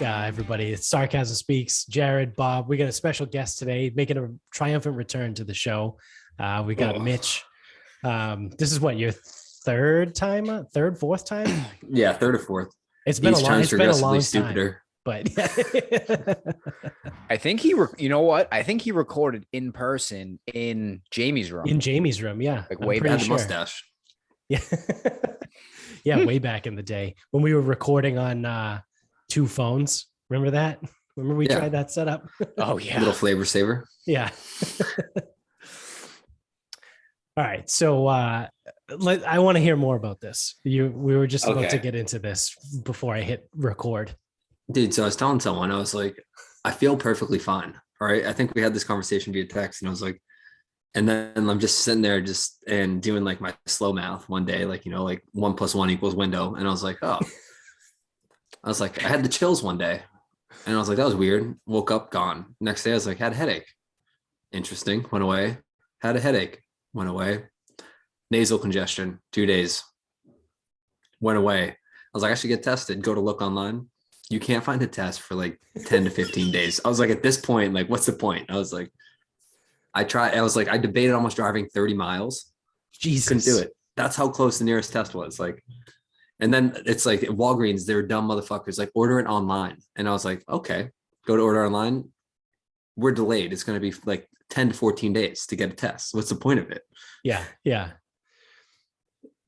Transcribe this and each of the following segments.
everybody. It's Sarcasm Speaks. Jared, Bob. We got a special guest today making a triumphant return to the show. We got Mitch. This is what, your fourth time? Yeah, third or fourth. It's been a long time. Stupider. But I think I think he recorded in person in Jamie's room. Yeah. Like way back. The mustache. Yeah. Yeah, way back in the day when we were recording on two phones. Remember that? Remember we tried that setup? Oh yeah. Little flavor saver. Yeah. All right. So I want to hear more about this. We were just about to get into this before I hit record. Dude, so I was telling someone, I was like, I feel perfectly fine. All right. I think we had this conversation via text and I was like, and then I'm just sitting there and doing like my slow math one day, like 1 + 1 = window. And I was like, oh, I had the chills one day and I was like, that was weird. Woke up, gone. Next day, I was like, had a headache. Interesting. Went away. Had a headache. Went away. Nasal congestion, 2 days. Went away. I was like, I should get tested. Go to look online. You can't find a test for like 10 to 15 days. I was like, at this point, like, what's the point? I was like, I debated almost driving 30 miles. Jesus. Couldn't do it. That's how close the nearest test was. Like, and then it's like Walgreens, they're dumb motherfuckers. Like, order it online. And I was like, okay, go to order online. We're delayed. It's going to be like 10 to 14 days to get a test. What's the point of it? Yeah. Yeah.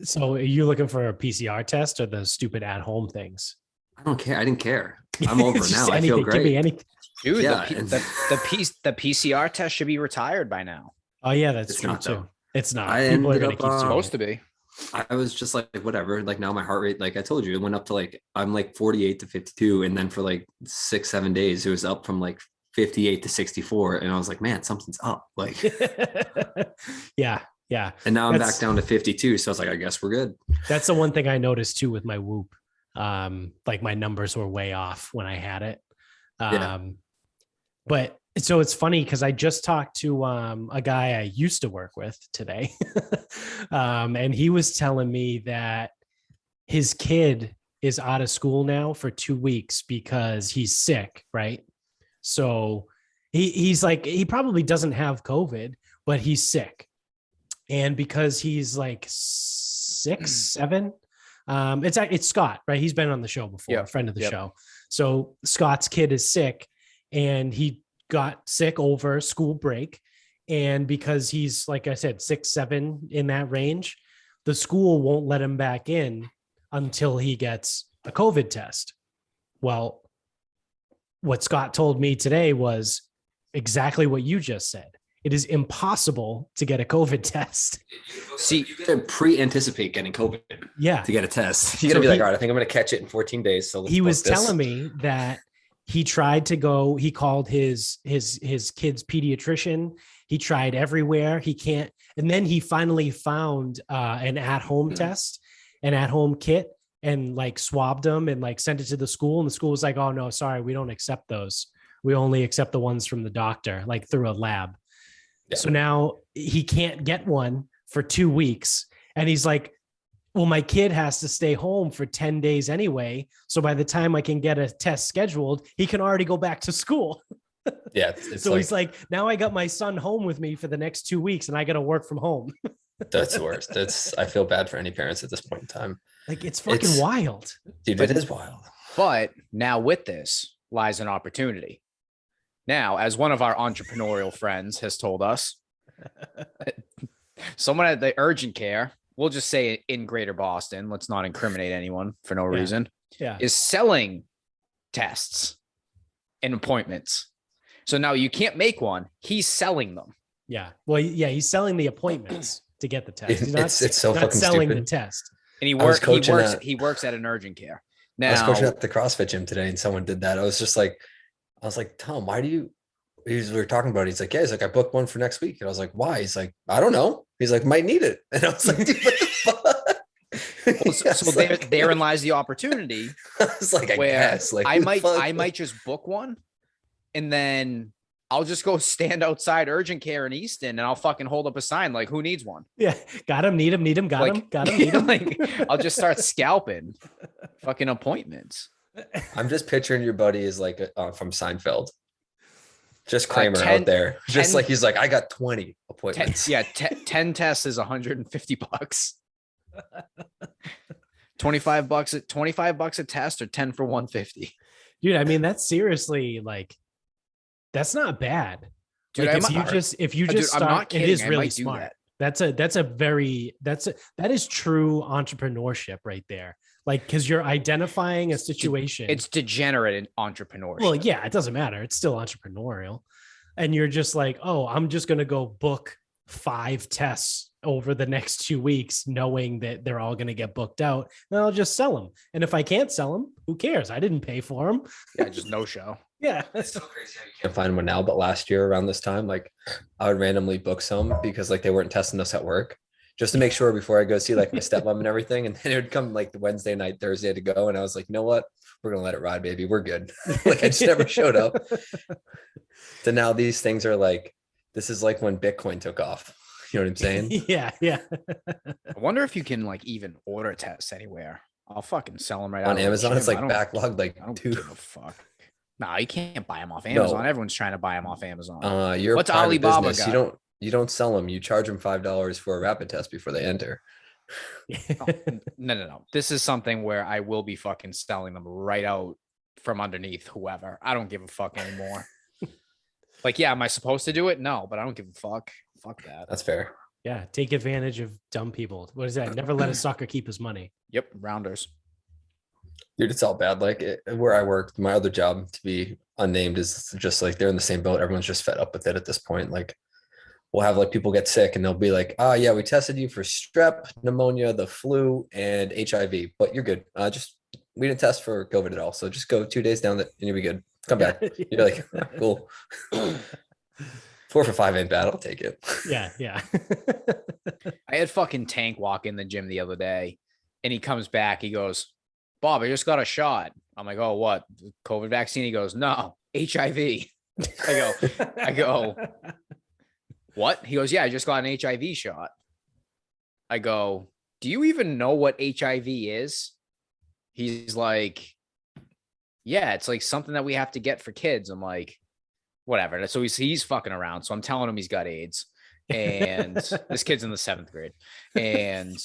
So are you looking for a PCR test or the stupid at-home things? I don't care. I didn't care. I'm over now. I feel great. Give me anything. Dude, yeah. the PCR test should be retired by now. Oh yeah, that's true too. Though. It's not. People are going to keep supposed to be. I was just like, whatever. Like now my heart rate, like I told you, it went up to like, I'm like 48 to 52. And then for like 6-7 days, it was up from like 58 to 64. And I was like, man, something's up. Like, yeah. Yeah. And now I'm back down to 52. So I was like, I guess we're good. That's the one thing I noticed too with my Whoop. Like my numbers were way off when I had it. But so it's funny because I just talked to a guy I used to work with today. And he was telling me that his kid is out of school now for 2 weeks because he's sick, right? So he's like, he probably doesn't have COVID, but he's sick. And because he's like 6, 7, it's Scott, right? He's been on the show before, a friend of the show. So Scott's kid is sick and he got sick over school break. And because he's, like I said, 6, 7 in that range, the school won't let him back in until he gets a COVID test. Well, what Scott told me today was exactly what you just said. It is impossible to get a COVID test. See, you gotta pre-anticipate getting COVID. Yeah. To get a test. You gotta be like, all right, I think I'm gonna catch it in 14 days. So he was telling me that he tried to go, he called his kid's pediatrician. He tried everywhere. He can't. And then he finally found an at-home test, an at-home kit, and like swabbed them and like sent it to the school. And the school was like, oh no, sorry, we don't accept those. We only accept the ones from the doctor, like through a lab. Yeah. So now he can't get one for 2 weeks. And he's like, well, my kid has to stay home for 10 days anyway. So by the time I can get a test scheduled, he can already go back to school. Yeah. So he's like, now I got my son home with me for the next 2 weeks and I got to work from home. That's the worst. I feel bad for any parents at this point in time. Like, it's fucking wild. Dude, it is wild. But now with this lies an opportunity. Now, as one of our entrepreneurial friends has told us, someone at the urgent care, we'll just say in Greater Boston, let's not incriminate anyone for no reason, is selling tests and appointments. So now you can't make one. He's selling them. Yeah. Well, yeah, he's selling the appointments to get the test. He's it's so not fucking selling stupid. the test. And he works at an urgent care. Now, I was coaching at the CrossFit gym today and someone did that. I was like, Tom, why do you, we were talking about it. He's like, yeah, he's like, I booked one for next week. And I was like, why? He's like, I don't know. He's like, might need it. And I was like, dude, what the fuck? Well, so therein lies the opportunity. I was like, I might just book one and then I'll just go stand outside urgent care in Easton and I'll fucking hold up a sign like, who needs one? Yeah. Got him, need him, got him, need him. Like, I'll just start scalping fucking appointments. I'm just picturing your buddy is like from Seinfeld. Just Kramer out there. Just like he's like, I got 20 appointments. 10 tests is $150. $25 a test, or 10 for 150. Dude, I mean, that's seriously like, that's not bad. Dude, like, if you just start, I'm not kidding, it is really smart. That is true entrepreneurship right there. Like, because you're identifying a situation. It's degenerate in entrepreneurship. Well, yeah, it doesn't matter. It's still entrepreneurial. And you're just like, oh, I'm just going to go book 5 tests over the next 2 weeks, knowing that they're all going to get booked out. Then I'll just sell them. And if I can't sell them, who cares? I didn't pay for them. Yeah, just no show. Yeah. It's so crazy how you can't find one now. But last year around this time, like I would randomly book some because like they weren't testing us at work, just to make sure before I go see like my stepmom and everything. And then it would come like the Wednesday night, Thursday to go. And I was like, you know what? We're going to let it ride, baby. We're good. Like I just never showed up. So now these things are like, this is like when Bitcoin took off. You know what I'm saying? Yeah. I wonder if you can like even order tests anywhere. I'll fucking sell them right on out Amazon. It's like backlogged like I don't 2. give a fuck. No, you can't buy them off Amazon. No. Everyone's trying to buy them off Amazon. What's Alibaba business? You don't sell them. You charge them $5 for a rapid test before they enter. No. This is something where I will be fucking selling them right out from underneath whoever. I don't give a fuck anymore. Like, yeah, am I supposed to do it? No, but I don't give a fuck. Fuck that. That's fair. Yeah, take advantage of dumb people. What is that? Never let a sucker keep his money. Yep, rounders. Dude, it's all bad. Like where I work, my other job, to be unnamed, is just like they're in the same boat. Everyone's just fed up with it at this point. Like we'll have like people get sick and they'll be like, oh yeah, we tested you for strep, pneumonia, the flu, and HIV, but you're good. We didn't test for COVID at all. So just go 2 days down and you'll be good. Come back. You're like, cool. 4 for 5 ain't bad. I'll take it. Yeah. I had fucking Tank walk in the gym the other day and he comes back. He goes, Bob, I just got a shot. I'm like, oh, what? COVID vaccine? He goes, no, HIV. I go, what? He goes, yeah, I just got an HIV shot. I go, do you even know what HIV is? He's like, yeah, it's like something that we have to get for kids. I'm like, whatever. So he's fucking around. So I'm telling him he's got AIDS. And this kid's in the 7th grade. And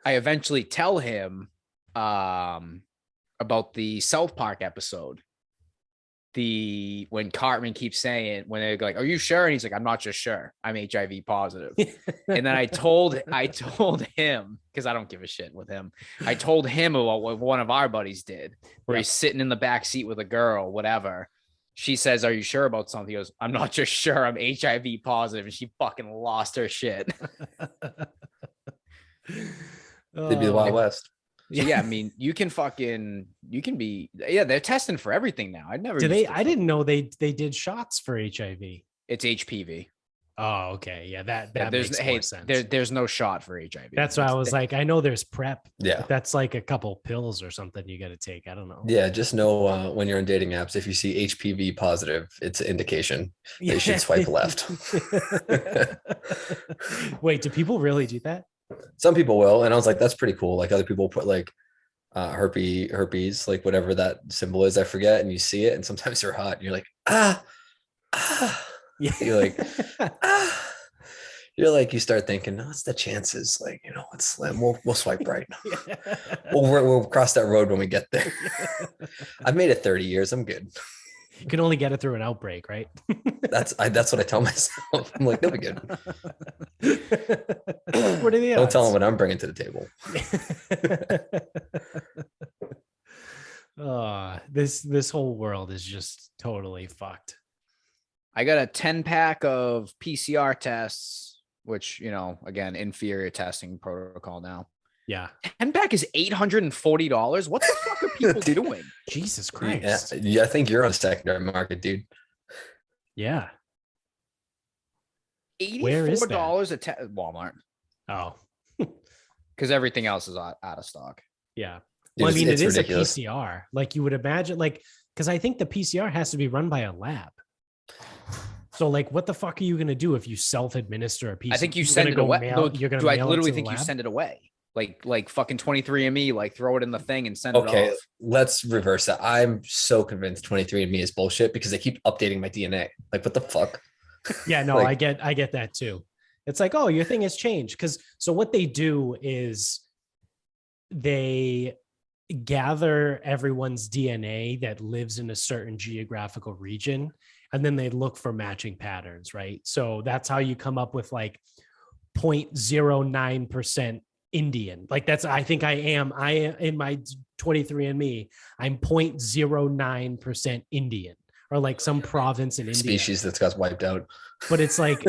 I eventually tell him about the South Park episode. When Cartman keeps saying, when they're like, are you sure? And he's like, I'm not just sure, I'm HIV positive. And then I told him, because I don't give a shit with him, I told him about what one of our buddies did, where he's sitting in the back seat with a girl, whatever. She says, are you sure about something? He goes, I'm not just sure, I'm HIV positive. And she fucking lost her shit. They'd be the Wild West. Yeah, I mean, you can be, they're testing for everything now. I didn't know they did shots for HIV. It's HPV. Oh, okay. Yeah, that makes more sense. There's no shot for HIV. That's why I was like, I know there's PrEP. Yeah. That's like a couple pills or something you got to take. I don't know. Yeah, just know when you're on dating apps, if you see HPV positive, it's an indication that you should swipe left. Wait, do people really do that? Some people will. And I was like, that's pretty cool. Like other people put like herpes, like whatever that symbol is, I forget. And you see it and sometimes they're hot. And you're like, yeah. You're like, you start thinking, what's the chances? Like, it's slim. We'll swipe right. We'll cross that road when we get there. I've made it 30 years. I'm good. You can only get it through an outbreak, right? That's what I tell myself. I'm like, they'll be good. What are the odds? Don't tell them what I'm bringing to the table. This whole world is just totally fucked. I got a 10-pack of PCR tests, which, again, inferior testing protocol now. Yeah. 10-pack is $840. What the fuck are people doing? Jesus Christ. Yeah, I think you're on the secondary market, dude. Yeah. $84 a test. Walmart. Oh. Because everything else is out of stock. Yeah. Well, I mean, it is ridiculous. A PCR. Like you would imagine, because I think the PCR has to be run by a lab. So, what the fuck are you going to do if you self-administer a PCR? I think you send it away. You're going to I literally think you send it away. Like fucking 23andMe, like throw it in the thing and send it off. Let's reverse that. I'm so convinced 23andMe is bullshit because they keep updating my DNA. Like, what the fuck? Yeah, no, I get that too. It's like, oh, your thing has changed. So what they do is they gather everyone's DNA that lives in a certain geographical region, and then they look for matching patterns, right? So that's how you come up with like 0.09% Indian. Like I think I in my 23andMe, I'm 0.09% Indian, or like some province in India. Species that's got wiped out. But it's like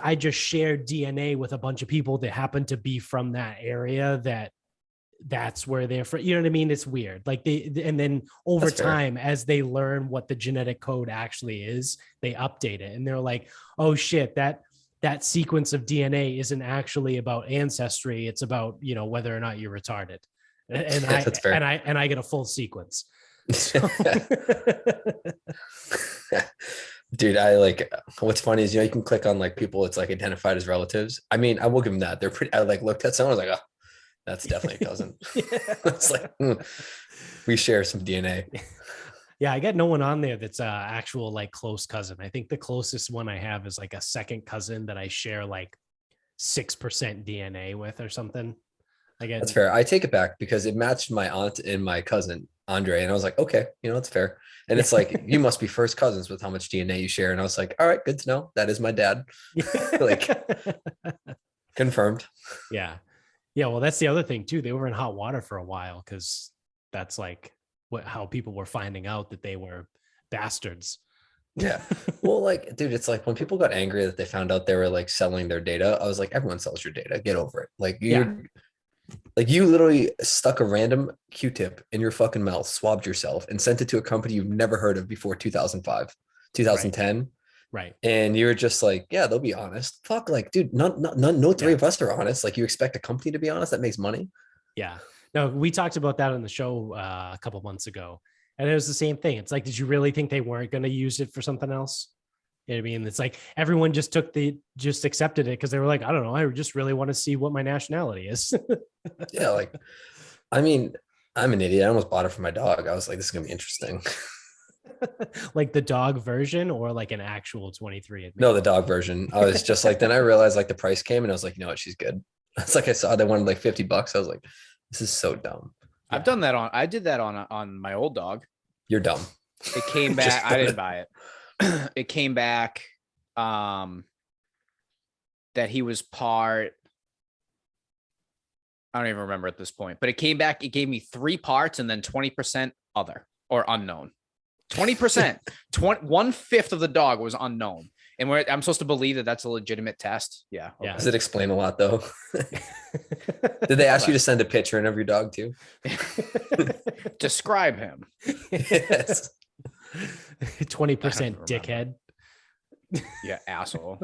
I just shared DNA with a bunch of people that happen to be from that area that's where they're from. You know what I mean? It's weird. Like and then over time, as they learn what the genetic code actually is, they update it. And they're like, oh shit, that sequence of DNA isn't actually about ancestry. It's about, whether or not you're retarded. And that's fair. And I get a full sequence. So. Dude, what's funny is, you can click on like people it's like identified as relatives. I mean, I will give them that. They're pretty, I like looked at someone, I was like, oh, that's definitely a cousin. It's like, we share some DNA. Yeah, I got no one on there that's actual like close cousin. I think the closest one I have is like a second cousin that I share like 6% DNA with or something. That's fair. I take it back because it matched my aunt and my cousin Andre, and I was like, okay, it's fair. And it's like, you must be first cousins with how much DNA you share. And I was like, all right, good to know. That is my dad. Like, confirmed. Yeah. Yeah. Well, that's the other thing too. They were in hot water for a while because that's like how people were finding out that they were bastards. Yeah. Well, like, dude, it's like when people got angry that they found out they were like selling their data, I was like, everyone sells your data. Get over it. Like, like you literally stuck a random Q-tip in your fucking mouth, swabbed yourself, and sent it to a company you've never heard of before 2005, 2010. Right. And you were just like, yeah, they'll be honest. Fuck, like, dude, no three of us are honest. Like, you expect a company to be honest that makes money? Yeah. No, we talked about that on the show a couple months ago. And it was the same thing. It's like, did you really think they weren't going to use it for something else? You know what I mean? It's like everyone just accepted it because they were like, I don't know, I just really want to see what my nationality is. Yeah, like, I mean, I'm an idiot. I almost bought it for my dog. I was like, this is gonna be interesting. Like the dog version or like an actual 23andMe? No, the dog version. I was just like, then I realized like the price came and I was like, you know what, she's good. It's like I saw they wanted like $50. I was like, this is so dumb. I did that on my old dog. You're dumb. It came back. I didn't buy it. It came back that he was part. I don't even remember at this point, but it came back. It gave me 3 parts and then 20% other or unknown. 20%, 1/5 of the dog was unknown. And I'm supposed to believe that that's a legitimate test. Yeah. Okay. Yeah. Does it explain a lot though? Did they ask you to send a picture in of your dog too? Describe him. Yes. 20% dickhead. Yeah, asshole.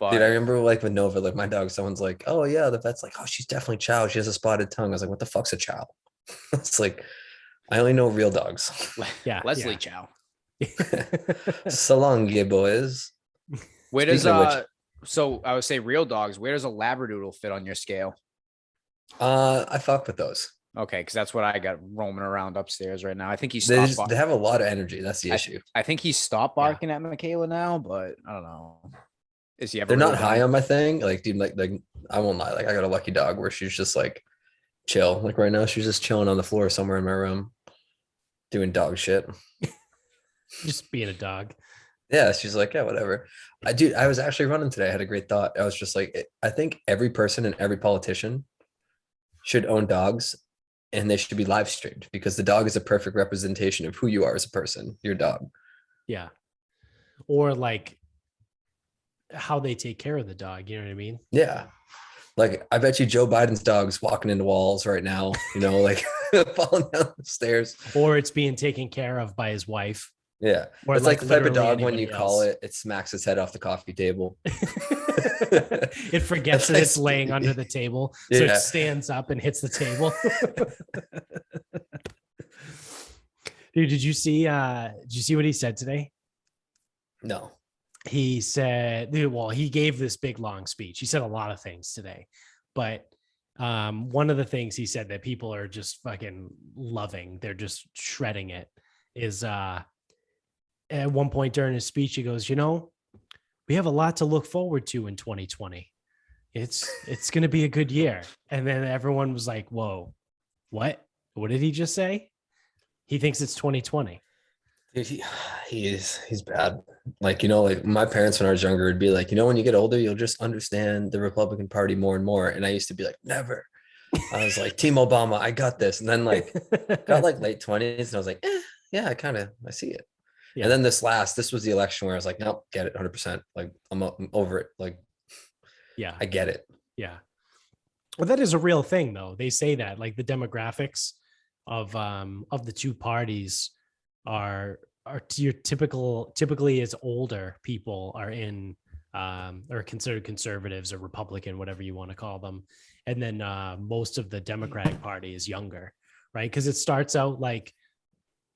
But, dude, I remember like with Nova, like my dog, someone's like, oh yeah, the vet's like, oh, she's definitely chow. She has a spotted tongue. I was like, what the fuck's a chow? It's like, I only know real dogs. Yeah, Leslie Chow. So long, yeah, boys. Where does so I would say real dogs, where does a Labradoodle fit on your scale? I fuck with those. Okay, because that's what I got roaming around upstairs right now. I think they have a lot of energy. That's the issue. I think he stopped barking at Michaela now, but I don't know. Is he ever? They're not high on my thing. Like, dude, like I won't lie. Like, I got a lucky dog where she's just like chill. Like right now, she's just chilling on the floor somewhere in my room, doing dog shit. Just being a dog. Yeah, she's like, yeah, whatever. I was actually running today. I had a great thought. I was just like, I think every person and every politician should own dogs, and they should be live streamed because the dog is a perfect representation of who you are as a person. Your dog. Yeah. Or like how they take care of the dog. You know what I mean? Yeah. Like, I bet you Joe Biden's dog's walking into walls right now, like falling down the stairs. Or it's being taken care of by his wife. Yeah. Or it's like the type of dog when you call it smacks its head off the coffee table. It forgets that it's laying under the table. So it stands up and hits the table. Dude, did you see what he said today? No. He said, he gave this big long speech. He said a lot of things today, but one of the things he said that people are just fucking loving, they're just shredding it, is at one point during his speech, he goes, we have a lot to look forward to in 2020. It's going to be a good year. And then everyone was like, whoa, what did he just say? He thinks it's 2020. He's bad. Like, like my parents when I was younger would be like, when you get older, you'll just understand the Republican Party more and more. And I used to be like, never. I was like, Team Obama, I got this. And then got late 20s and I was like, yeah, I see it. Yeah. And then this was the election where I was like, nope, get it 100%. Like I'm over it. Like, yeah, I get it. Yeah. Well, that is a real thing though. They say that like the demographics of the two parties are your typically as older people are in or considered conservatives or Republican, whatever you want to call them. And then most of the Democratic Party is younger, right? Because it starts out like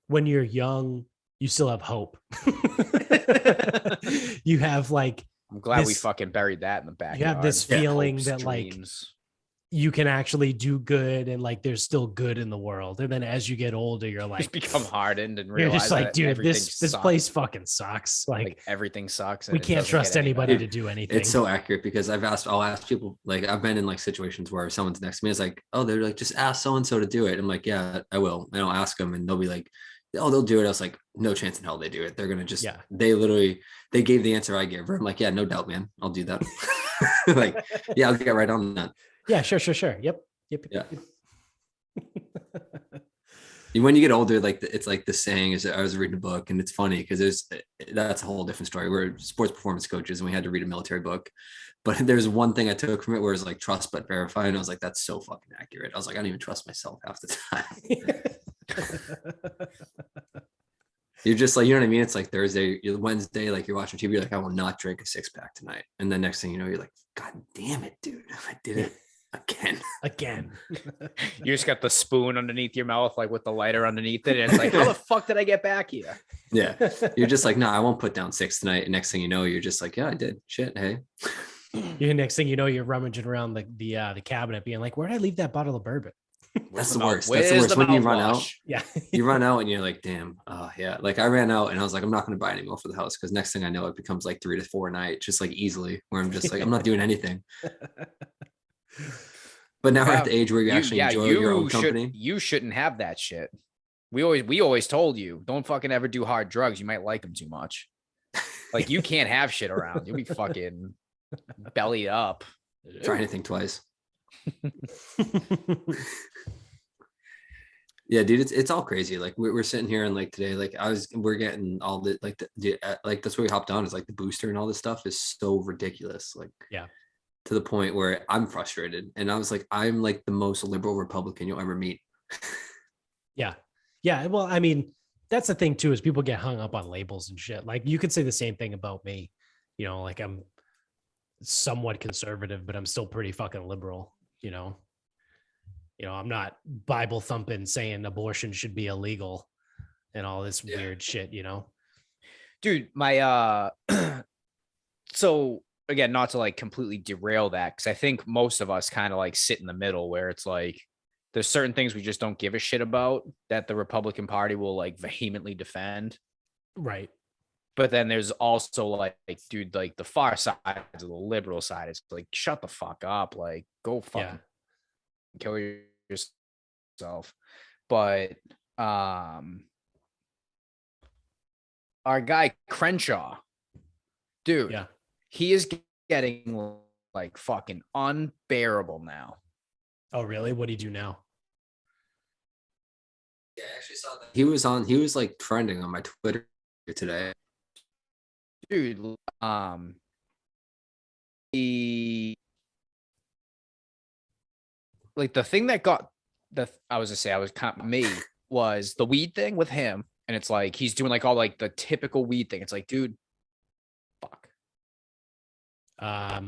when you're young, you still have hope. You have like, I'm glad we fucking buried that in the backyard. You have this feeling that like you can actually do good and like there's still good in the world. And then as you get older, you're like, just become hardened and realize you're just like, dude, this sucks. place fucking sucks. Like everything sucks. We can't trust anybody to do anything. It's so accurate because I'll ask people, like I've been in like situations where someone's next to me, it's like, oh, they're like, just ask so-and-so to do it. I'm like, yeah, I will. And I'll ask them and they'll be like, oh, they'll do it. I was like, no chance in hell they do it. They're going to just, they gave the answer I gave her. I'm like, yeah, no doubt, man. I'll do that. Like, yeah, I'll get right on that. Yeah, sure. Yep. Yeah. When you get older, like it's like the saying is, I was reading a book and it's funny because that's a whole different story. We're sports performance coaches and we had to read a military book, but there's one thing I took from it where it's like trust but verify. And I was like, that's so fucking accurate. I was like, I don't even trust myself half the time. You're just like, you know what I mean? It's like Thursday, Wednesday, like you're watching TV, you're like, I will not drink a 6-pack tonight. And then next thing you know, you're like, God damn it, dude. I did it again. You just got the spoon underneath your mouth, like with the lighter underneath it. And it's like, how the fuck did I get back here? Yeah. You're just like, no, I won't put down 6 tonight. And next thing you know, you're just like, yeah, I did. Shit. Hey. Next thing you know, you're rummaging around the cabinet being like, where did I leave that bottle of bourbon? That's the worst. That's the worst when you run out. Yeah. You run out and you're like, damn. Yeah. Like I ran out and I was like, I'm not going to buy any more for the house. Cause next thing I know, it becomes like 3 to 4 a night, just like easily where I'm just like, I'm not doing anything. But now we're at the age where you actually enjoy your own company. You shouldn't have that shit. We always told you, don't fucking ever do hard drugs. You might like them too much. Like you can't have shit around. You'll be fucking belly up. Try anything twice. Yeah, dude, it's all crazy. Like we're sitting here and like today, like we're getting all the like like that's where we hopped on is like the booster and all this stuff is so ridiculous. Like to the point where I'm frustrated. And I was like, I'm like the most liberal Republican you'll ever meet. Yeah. Well, I mean, that's the thing too, is people get hung up on labels and shit. Like you could say the same thing about me, like I'm somewhat conservative, but I'm still pretty fucking liberal, I'm not Bible thumping saying abortion should be illegal and all this weird shit, Dude, my so again, not to like completely derail that, because I think most of us kind of like sit in the middle where it's like there's certain things we just don't give a shit about that the Republican Party will like vehemently defend. Right. But then there's also like, dude, like the far side of the liberal side is like, shut the fuck up. Like, go fucking kill yourself. But our guy Crenshaw, dude, he is getting like fucking unbearable now. Oh, really? What do you do now? Yeah, I actually saw that. He was like trending on my Twitter today. Dude, like the thing that got was the weed thing with him. And it's like, he's doing like all like the typical weed thing. It's like, dude, fuck. I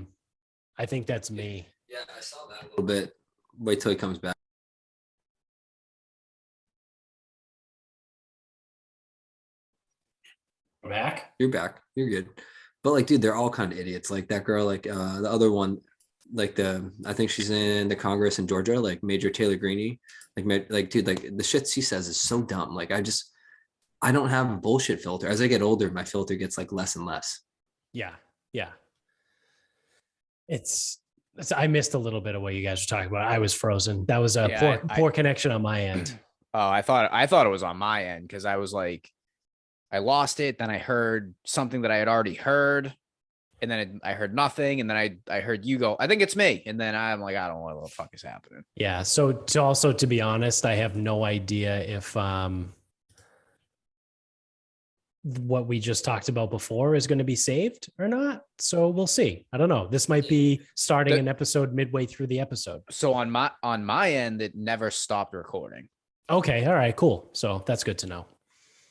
think that's me. Yeah, I saw that a little bit. Wait till he comes back. Back? You're back. You're good. But like, dude, they're all kind of idiots. Like that girl, like the other one, I think she's in the Congress in Georgia, like Major Taylor Greene. Like dude, like the shit she says is so dumb. Like I don't have a bullshit filter. As I get older, my filter gets like less and less. Yeah. Yeah. I missed a little bit of what you guys were talking about. I was frozen. That was a poor connection on my end. Oh, I thought it was on my end because I was like, I lost it. Then I heard something that I had already heard, and then I heard nothing, and then I heard you go, I think it's me, and then I'm like, I don't know what the fuck is happening. Yeah. So to be honest, I have no idea if what we just talked about before is going to be saved or not. So we'll see. I don't know. This might be starting an episode midway through the episode. So on my end, it never stopped recording. Okay. All right, cool. So that's good to know.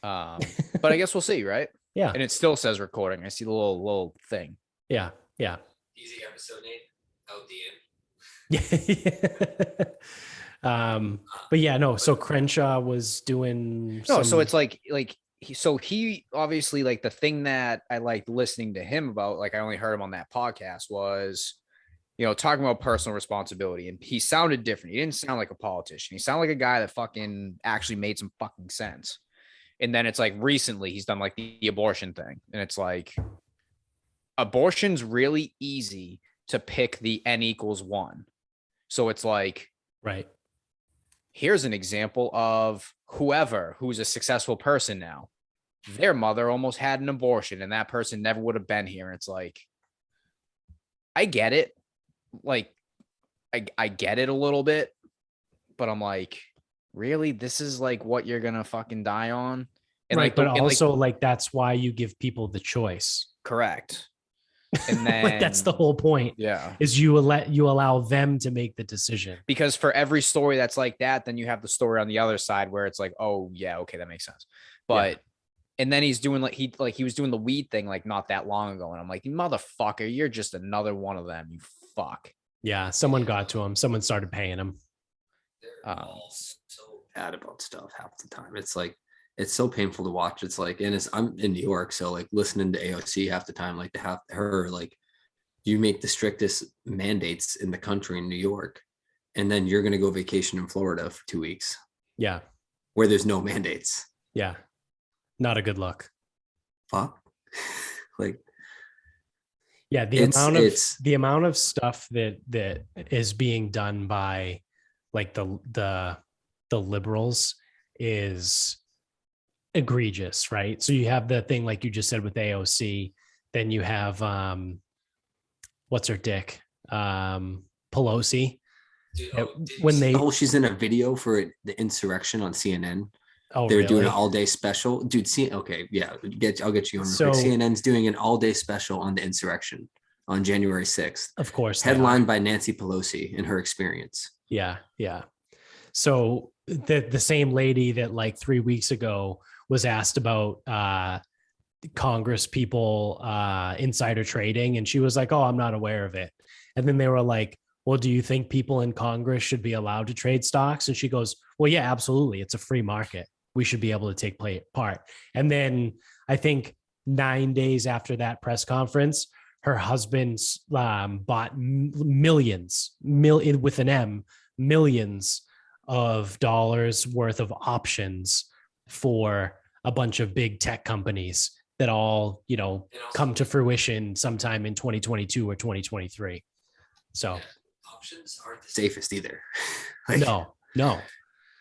But I guess we'll see, right? Yeah. And it still says recording. I see the little thing. Yeah. Yeah. Easy episode 8 out the end. But yeah, no. So Crenshaw was doing. So it's like he obviously, like, the thing that I liked listening to him about, like I only heard him on that podcast, was, talking about personal responsibility, and he sounded different. He didn't sound like a politician. He sounded like a guy that fucking actually made some fucking sense. And then it's like recently he's done like the abortion thing, and it's like abortion's really easy to pick the N=1. So it's like, right. Here's an example of who's a successful person now. Their mother almost had an abortion, and that person never would have been here. And it's like, I get it. Like, I get it a little bit, but I'm like, really? This is like what you're going to fucking die on? And right. But also like, that's why you give people the choice. Correct. And then like, that's the whole point. Yeah. Is you allow them to make the decision. Because for every story that's like that, then you have the story on the other side where it's like, oh yeah, okay, that makes sense. But and then he's doing he was doing the weed thing like not that long ago, and I'm like, motherfucker, you're just another one of them, you fuck. Yeah, someone got to him. Someone started paying him. They're all so bad about stuff half the time. It's like, it's so painful to watch. It's like, and I'm in New York, so like listening to AOC half the time, like to have her, like, you make the strictest mandates in the country in New York, and then you're going to go vacation in Florida for 2 weeks. Yeah. Where there's no mandates. Yeah. Not a good look. Fuck. Like, yeah, the amount of stuff that is being done by like the liberals is egregious, right? So you have the thing like you just said with AOC, then you have what's her dick? Pelosi. Dude, she's in a video for the insurrection on CNN. Oh, they're really? doing an all-day special, dude. Okay, yeah, I'll get you on. So CNN's doing an all-day special on the insurrection on January 6th. Of course, headlined by Nancy Pelosi and her experience. Yeah. So the same lady that like 3 weeks ago was asked about Congress people insider trading, and she was like, "Oh, I'm not aware of it." And then they were like, "Well, do you think people in Congress should be allowed to trade stocks?" And she goes, "Well, yeah, absolutely. It's a free market. We should be able to take part." And then I think 9 days after that press conference, her husband bought millions of dollars worth of options for a bunch of big tech companies that all, come to fruition sometime in 2022 or 2023. So options aren't the safest either. No.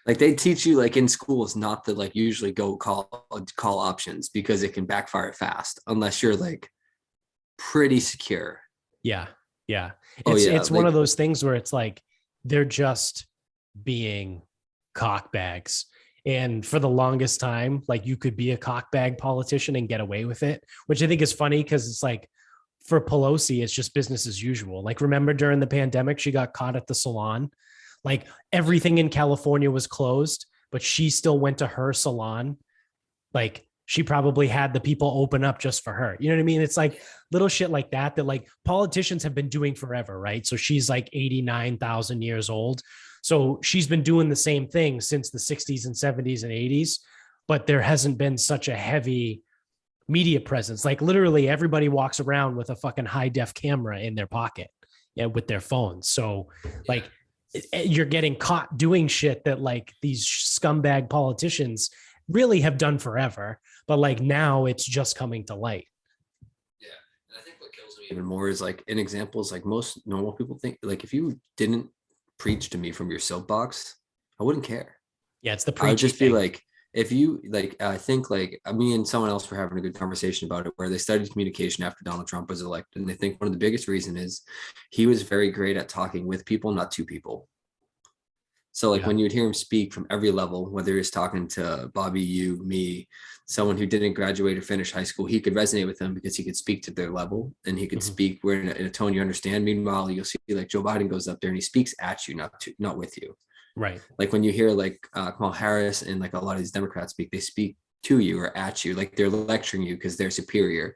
Like they teach you like in schools not to like usually go call options because it can backfire fast unless you're like pretty secure. Yeah. It's one of those things where it's like they're just being cockbags. And for the longest time, like you could be a cockbag politician and get away with it, which I think is funny because it's like for Pelosi, it's just business as usual. Like remember during the pandemic, she got caught at the salon. Like everything in California was closed, but she still went to her salon. Like she probably had the people open up just for her. You know what I mean? It's like little shit like that like politicians have been doing forever, right? So she's like 89,000 years old. So she's been doing the same thing since the 60s and 70s and 80s, but there hasn't been such a heavy media presence. Like literally everybody walks around with a fucking high def camera in their pocket. with their phones. So like you're getting caught doing shit that like these scumbag politicians really have done forever, but like now it's just coming to light. Yeah. And I think what kills me even more is like an example is like most normal people think, like if you didn't preach to me from your soapbox, I wouldn't care. Yeah, it's the I would just thing. be like, if you like, I think like me and someone else were having a good conversation about it, where they studied communication after Donald Trump was elected. And they think one of the biggest reason is he was very great at talking with people, not to people. So like when you would hear him speak from every level, whether he was talking to Bobby, you, me, someone who didn't graduate or finish high school, he could resonate with them because he could speak to their level and he could speak where in a tone you understand. Meanwhile, you'll see like Joe Biden goes up there and he speaks at you, not with you. Right. Like when you hear like Kamala Harris and like a lot of these Democrats speak, they speak to you or at you, like they're lecturing you because they're superior.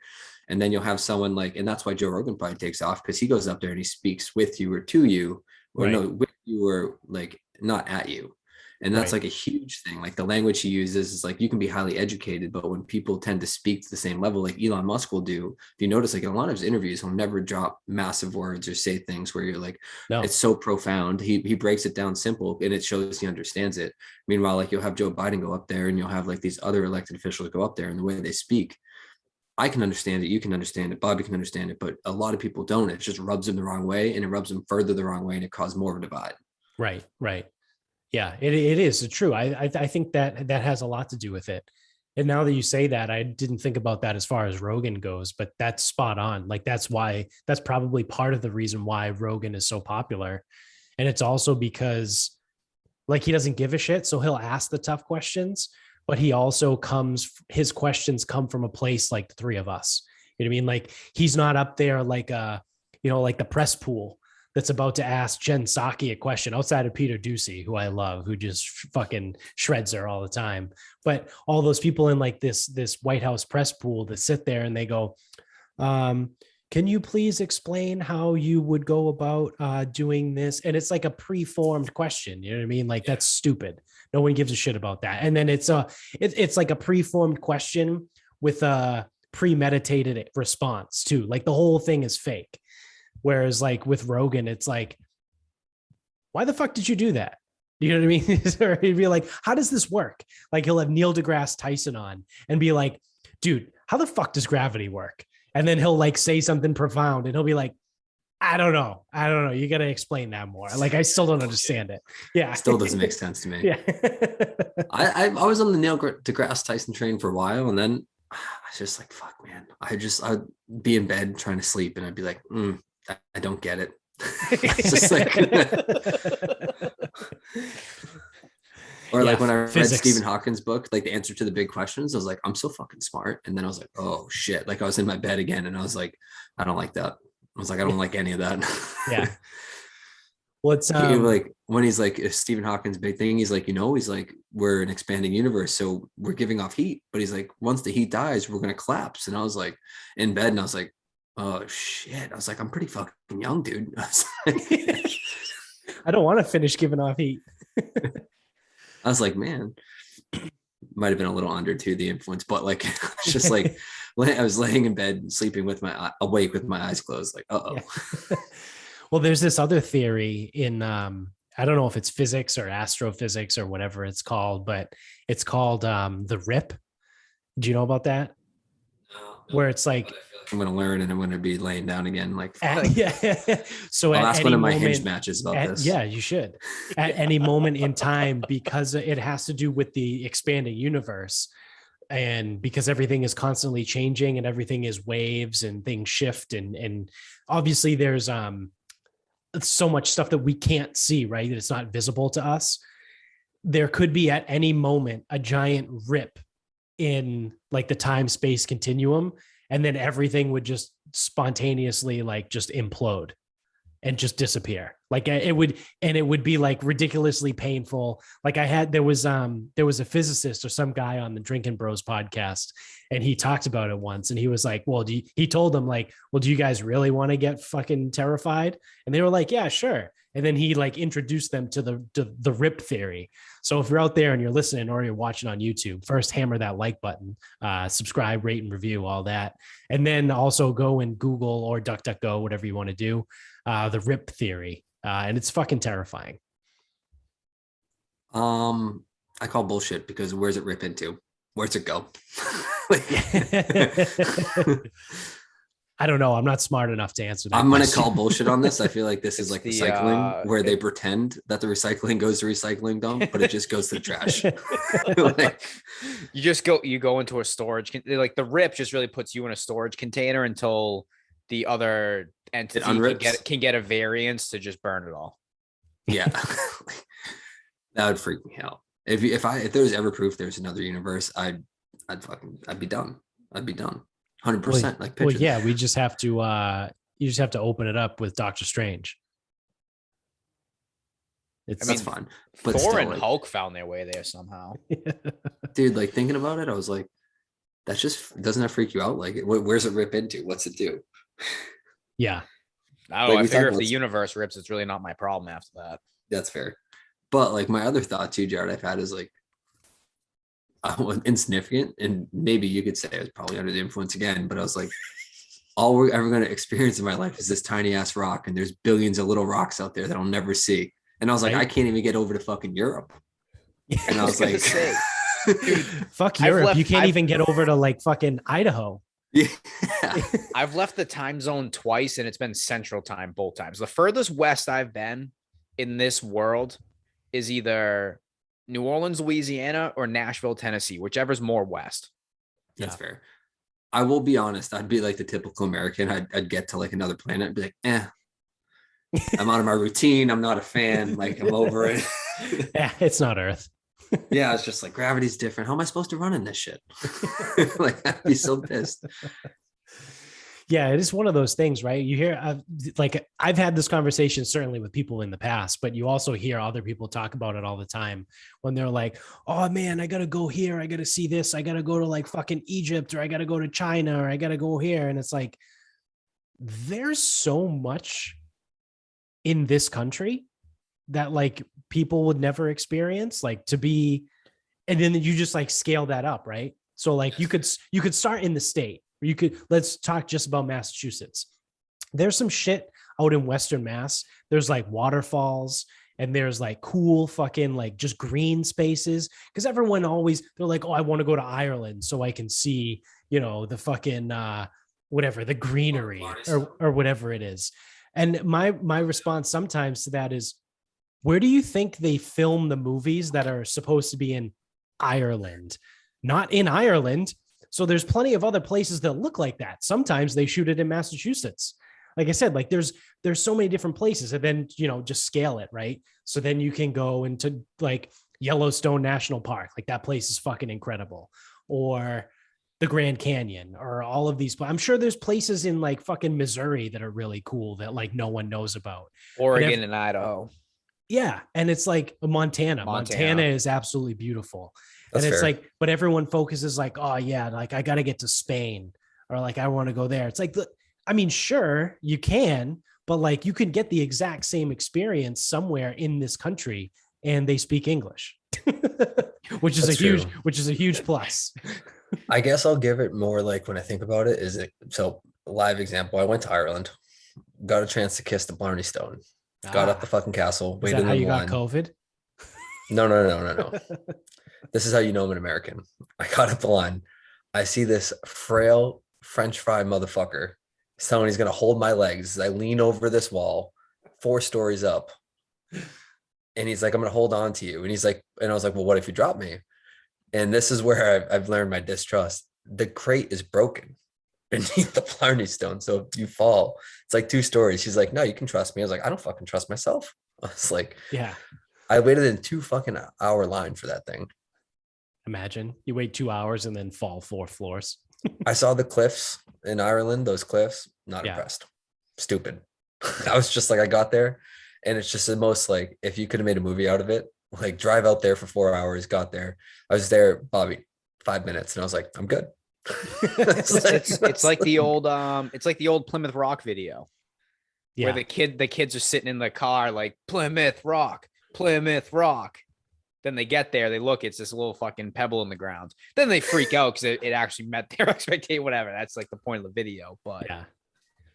And then you'll have someone like, and that's why Joe Rogan probably takes off, because he goes up there and he speaks with you or to you, or no, with you or like not at you. And that's like a huge thing. Like the language he uses is like, you can be highly educated, but when people tend to speak to the same level, like Elon Musk will do, if you notice, like in a lot of his interviews, he'll never drop massive words or say things where you're like, it's so profound. He breaks it down simple and it shows he understands it. Meanwhile, like you'll have Joe Biden go up there and you'll have like these other elected officials go up there, and the way they speak, I can understand it, you can understand it, Bobby can understand it, but a lot of people don't. It just rubs them the wrong way, and it rubs them further the wrong way, and it causes more of a divide. Right. Yeah, it is true. I think that has a lot to do with it. And now that you say that, I didn't think about that as far as Rogan goes, but that's spot on. Like that's probably part of the reason why Rogan is so popular. And it's also because like he doesn't give a shit. So he'll ask the tough questions, but he also his questions come from a place like the three of us. You know what I mean? Like he's not up there like like the press pool that's about to ask Jen Psaki a question outside of Peter Ducey, who I love, who just fucking shreds her all the time. But all those people in like this White House press pool that sit there and they go, can you please explain how you would go about doing this? And it's like a preformed question. You know what I mean? Like that's stupid. No one gives a shit about that. And then it's like a preformed question with a premeditated response too. Like the whole thing is fake. Whereas like with Rogan, it's like, why the fuck did you do that? You know what I mean? Or he'd be like, how does this work? Like he'll have Neil deGrasse Tyson on and be like, dude, how the fuck does gravity work? And then he'll like say something profound and he'll be like, I don't know. You got to explain that more. Like, I still don't understand it. Yeah. Still doesn't make sense to me. Yeah. I was on the Neil deGrasse Tyson train for a while. And then I was just like, fuck, man. I'd be in bed trying to sleep and I'd be like, I don't get it. It's just like, or like when I read Stephen Hawking's book, like the answer to the big questions, I was like, I'm so fucking smart. And then I was like, oh shit. Like I was in my bed again and I was like, I don't like that. I was like, I don't like any of that. Yeah. What's like when he's like, if Stephen Hawking's big thing, he's like, he's like, we're an expanding universe, so we're giving off heat. But he's like, once the heat dies, we're gonna collapse. And I was like in bed and I was like, oh shit. I was like, I'm pretty fucking young, dude. I don't want to finish giving off heat. I was like, man, might have been a little under to the influence, but like, it's just like, I was laying in bed, sleeping awake with my eyes closed, like, uh-oh. Yeah. Well, there's this other theory in, I don't know if it's physics or astrophysics or whatever it's called, but it's called the RIP. Do you know about that? No, where it's like, I'm going to learn and I'm going to be laying down again. Like, yeah. So I'll ask one of my Hinge matches about this. Yeah, you should. At any moment in time, because it has to do with the expanding universe. And because everything is constantly changing and everything is waves and things shift. And obviously there's so much stuff that we can't see, right? That it's not visible to us. There could be at any moment a giant rip in like the time-space continuum. And then everything would just spontaneously like just implode and just disappear. Like it would be like ridiculously painful. Like there was a physicist or some guy on the Drinking Bros podcast, and he talked about it once. And he was like, well, he told them like, well, do you guys really want to get fucking terrified? And they were like, yeah, sure. And then he like introduced them to the rip theory. So if you're out there and you're listening or you're watching on YouTube, first hammer that like button, subscribe, rate, and review, all that. And then also go and Google or DuckDuckGo, whatever you want to do, the rip theory. And it's fucking terrifying. I call bullshit because where's it rip into? Where's it go? I don't know. I'm not smart enough to answer that. I'm going to call bullshit on this. I feel like this is like recycling where they pretend that the recycling goes to recycling dump, but it just goes to the trash. Like, you go into a storage, like the rip just really puts you in a storage container until the other entity can get a variance to just burn it all. Yeah. That would freak me out. If there was ever proof there's another universe, I'd be done. I'd be done. 100%. Like pictures. Well, yeah, we just have to you just have to open it up with Doctor Strange. That's fine. But Thor still, and Hulk found their way there somehow. Dude, like thinking about it, I was like, that's just, doesn't that freak you out? Like, where's it rip into? What's it do? Yeah. I don't know. I figure if the universe rips, it's really not my problem after that. That's fair. But like my other thought too, Jared, I've had is like, insignificant, and maybe you could say I was probably under the influence again, but I was like, all we're ever going to experience in my life is this tiny ass rock, and there's billions of little rocks out there that I'll never see. And I was like, I can't even get over to fucking Europe. And I was like, dude, fuck Europe. You can't even get over to like fucking Idaho. Yeah. I've left the time zone twice, and it's been Central Time both times. The furthest west I've been in this world is either New Orleans, Louisiana, or Nashville, Tennessee, whichever's more west. That's fair. I will be honest. I'd be like the typical American. I'd get to like another planet and be like, I'm out of my routine. I'm not a fan. Like, I'm over it. Yeah, it's not Earth. Yeah, it's just like gravity's different. How am I supposed to run in this shit? Like, I'd be so pissed. Yeah, it is one of those things, right? You hear, I've had this conversation certainly with people in the past, but you also hear other people talk about it all the time when they're like, oh man, I got to go here. I got to see this. I got to go to like fucking Egypt, or I got to go to China, or I got to go here. And it's like, there's so much in this country that like people would never experience, like to be, and then you just like scale that up, right? So like you could start in the state. Let's talk just about Massachusetts. There's some shit out in Western Mass. There's like waterfalls, and there's like cool fucking like just green spaces. Cause everyone they're like, oh, I want to go to Ireland so I can see, the fucking, whatever, the greenery or whatever it is. And my response sometimes to that is, where do you think they film the movies that are supposed to be in Ireland? Not in Ireland. So there's plenty of other places that look like that. Sometimes they shoot it in Massachusetts. Like I said, like there's so many different places, and then, just scale it, right? So then you can go into like Yellowstone National Park. Like that place is fucking incredible. Or the Grand Canyon, or all of these. I'm sure there's places in like fucking Missouri that are really cool that like no one knows about. Oregon and Idaho. Yeah. And it's like Montana. Montana is absolutely beautiful. That's and it's fair. Like, but everyone focuses like, oh yeah, like I got to get to Spain, or like I want to go there. It's like, I mean, sure you can, but like you can get the exact same experience somewhere in this country, and they speak English, which is a huge plus. I guess I'll give it more like, when I think about it, so live example. I went to Ireland, got a chance to kiss the Blarney Stone, got up the fucking castle, waited in the line. Is that how you got COVID? No. This is how you know I'm an American. I got up the line. I see this frail French fry motherfucker. He's telling me he's going to hold my legs as I lean over this wall 4 stories up. And he's like, I'm going to hold on to you. And he's like, and I was like, well, what if you drop me? And this is where I've learned my distrust. The crate is broken beneath the Blarney Stone. So if you fall, it's like 2 stories. She's like, no, you can trust me. I was like, I don't fucking trust myself. I was like, yeah. I waited in 2 fucking hour line for that thing. Imagine you wait 2 hours and then fall 4 floors. I saw the cliffs in Ireland, those cliffs, not impressed. Stupid. I was just like, I got there, and it's just the most like, if you could have made a movie out of it, like drive out there for 4 hours, got there. I was there, Bobby, 5 minutes, and I was like, I'm good. It's like the old Plymouth Rock video. where the kids are sitting in the car like Plymouth Rock. Then they get there, they look, it's this little fucking pebble in the ground. Then they freak out because it actually met their expectation, whatever. That's like the point of the video. But yeah,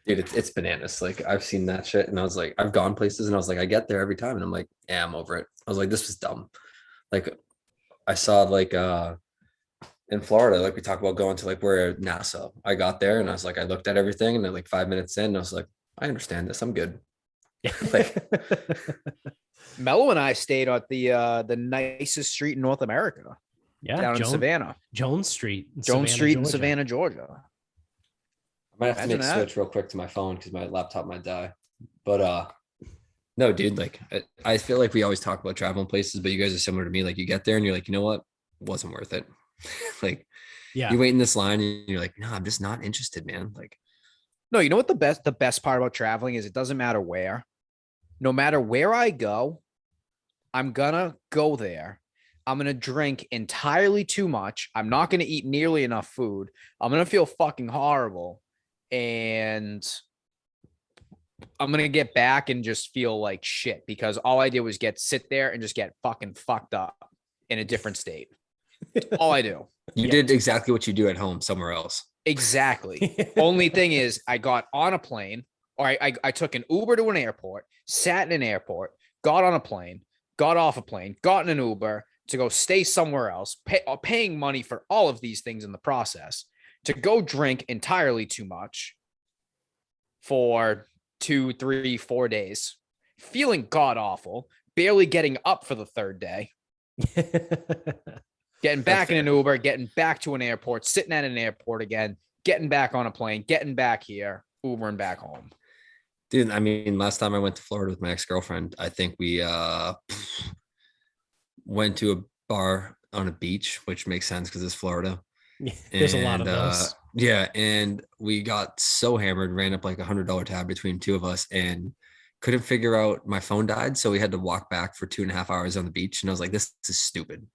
dude, it's bananas. Like I've seen that shit, and I was like, I've gone places, and I was like, I get there every time, and I'm like, yeah, I'm over it. I was like, this was dumb. Like I saw like in Florida, like we talked about going to like where NASA. I got there, and I was like, I looked at everything, and then like 5 minutes in, I was like, I understand this. I'm good. Like Mello and I stayed at the nicest street in North America. Yeah, down in Savannah. Jones Street in Savannah, Georgia. I might have to make a switch real quick to my phone because my laptop might die. But no, dude, like I feel like we always talk about traveling places, but you guys are similar to me. Like you get there and you're like, you know what? It wasn't worth it. Like you wait in this line and you're like, no, I'm just not interested, man. Like, no, you know what the best part about traveling is? It doesn't matter where. No matter where I go, I'm gonna go there. I'm gonna drink entirely too much. I'm not gonna eat nearly enough food. I'm gonna feel fucking horrible. And I'm gonna get back and just feel like shit because all I did was sit there and just get fucking fucked up in a different state. All I do. You did exactly what you do at home somewhere else. Exactly. Only thing is I got on a plane or I took an Uber to an airport, sat in an airport, got on a plane, got off a plane, got in an Uber to go stay somewhere else, paying money for all of these things in the process, to go drink entirely too much for 2, 3, 4 days, feeling god awful, barely getting up for the third day, getting back in an Uber, getting back to an airport, sitting at an airport again, getting back on a plane, getting back here, Ubering back home. Dude, I mean, last time I went to Florida with my ex-girlfriend, I think we went to a bar on a beach, which makes sense because it's Florida. There's a lot of those. Yeah, and we got so hammered, ran up like $100 tab between two of us, and couldn't figure out my phone died, so we had to walk back for 2.5 hours on the beach. And I was like, this is stupid,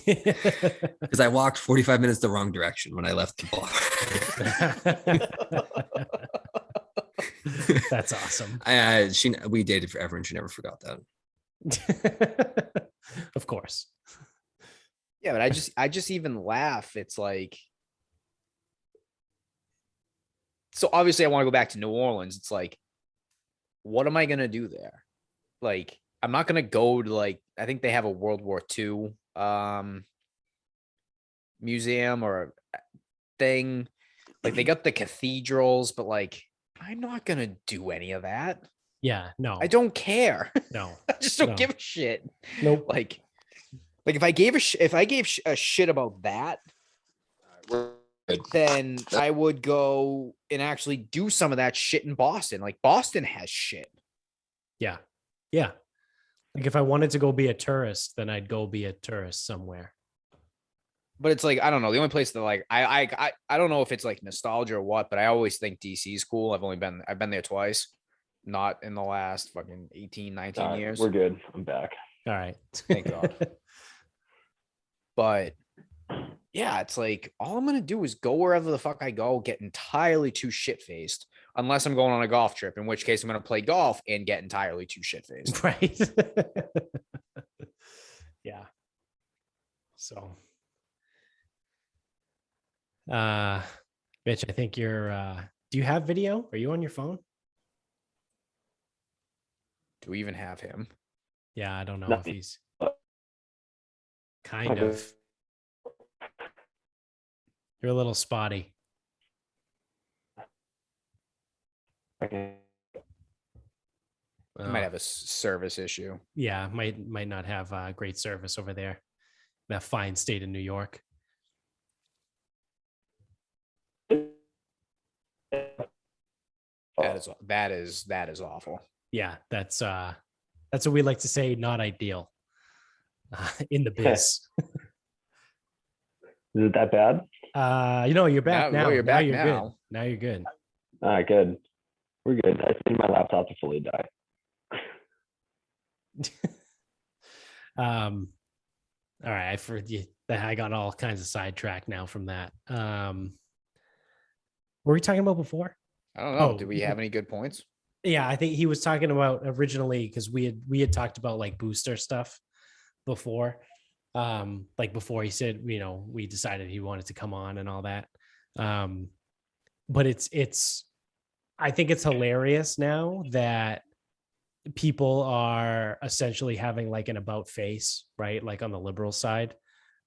because I walked 45 minutes the wrong direction when I left the bar. That's awesome. We dated forever, and she never forgot that. Of course. Yeah, but I just even laugh. It's like, so obviously I want to go back to New Orleans. It's like, what am I going to do there? Like, I'm not going to go to like, I think they have a World War II museum or thing. Like they got the cathedrals, but like, I'm not going to do any of that. Yeah, no. I don't care. No. I just don't give a shit. Nope. Like if I gave a shit about that, then I would go and actually do some of that shit in Boston. Like Boston has shit. Yeah. Yeah. Like if I wanted to go be a tourist, then I'd go be a tourist somewhere. But it's like, I don't know. The only place that like, I don't know if it's like nostalgia or what, but I always think DC is cool. I've been there twice, not in the last fucking 18, 19 years. We're good. I'm back. All right. Thank God. But yeah, it's like, all I'm going to do is go wherever the fuck I go, get entirely too shit-faced, unless I'm going on a golf trip, in which case I'm going to play golf and get entirely too shit-faced. Right. Yeah. So, Mitch, I think you're, do you have video? Are you on your phone? Do we even have him? Yeah, I don't know if he's kind of. You're a little spotty. Okay. You might have a service issue. Yeah, might not have great service over there. That fine state of New York. That is awful. Yeah, that's what we like to say. Not ideal in the biz. Is it that bad? You're back now. You're back now. now. Now you're good. All right, good. We're good. I think my laptop to fully die. All right. I got all kinds of sidetracked now from that. What were we talking about before? I don't know. Do we have any good points? Yeah, I think he was talking about originally because we had talked about like booster stuff before. Like before he said, we decided he wanted to come on and all that. But it's I think it's hilarious now that people are essentially having like an about face, right? Like on the liberal side,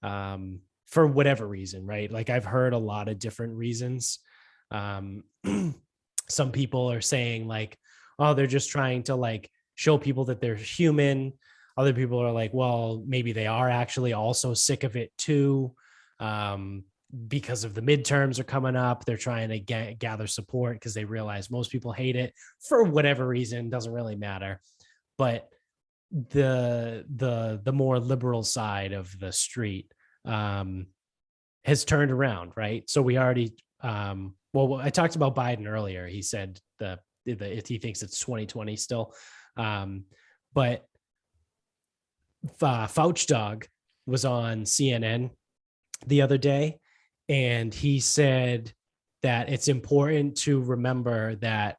for whatever reason, right? Like I've heard a lot of different reasons. Some people are saying like, oh, they're just trying to like show people that they're human. Other people are like, well, maybe they are actually also sick of it too. Because of the midterms are coming up, they're trying to gather support because they realize most people hate it for whatever reason. Doesn't really matter. But the more liberal side of the street has turned around, right? So we already well, I talked about Biden earlier. He said he thinks it's 2020 still, but Fauci Dog was on CNN the other day, and he said that it's important to remember that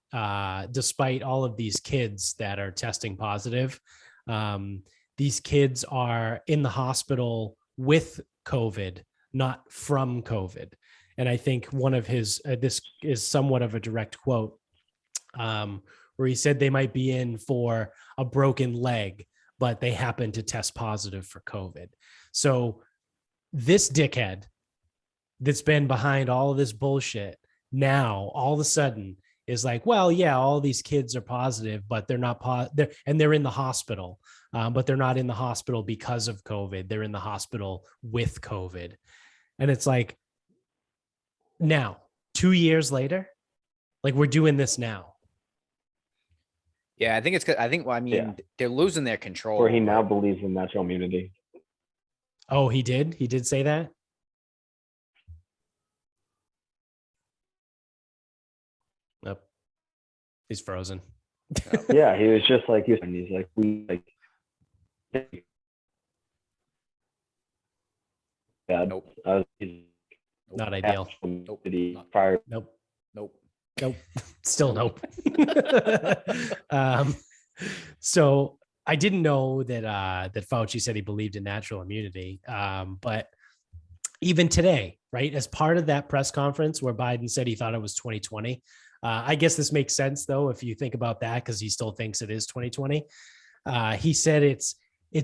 despite all of these kids that are testing positive, these kids are in the hospital with COVID, not from COVID. And I think one of his, this is somewhat of a direct quote, where he said they might be in for a broken leg, but they happen to test positive for COVID. So this dickhead that's been behind all of this bullshit now all of a sudden is like, well, yeah, all these kids are positive, but they're not they're in the hospital, but they're not in the hospital because of COVID. They're in the hospital with COVID. And it's like, now 2 years later, like we're doing this now. Yeah, I think it's. I think. Well, I mean, Yeah. they're losing their control. Or he now believes in natural immunity. Oh, he did say that. Nope, he's frozen. Yeah, he was just like, he's like, yeah, Nope. Not ideal. Nope. Fire. Nope. Nope. Nope. Still nope. So I didn't know that Fauci said he believed in natural immunity. But even today, right, as part of that press conference where Biden said he thought it was 2020, I guess this makes sense though if you think about that, because he still thinks it is 2020. He said it's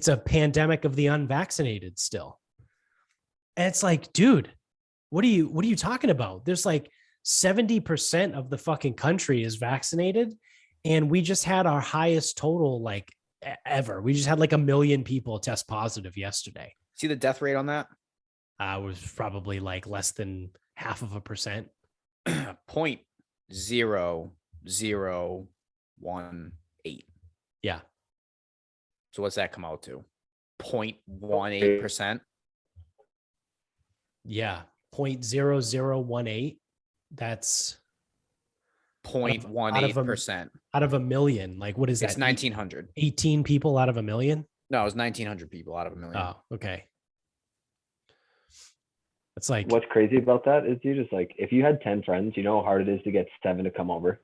a pandemic of the unvaccinated still. And it's like, dude, what are you talking about? There's like 70% of the fucking country is vaccinated, and we just had our highest total like ever. We just had like 1 million people test positive yesterday. See the death rate on that? Was probably like less than 0.5%. 0.0018. Yeah. So what's that come out to? 0.18%. Yeah, 0.0018. That's 0.18%. out of 1 million. Like, what is that? It's 1,900. 18 people out of 1 million? No, it was 1,900 people out of 1 million. Oh, okay. It's like, What's crazy about that is you just like, if you had 10 friends, you know how hard it is to get 7 to come over.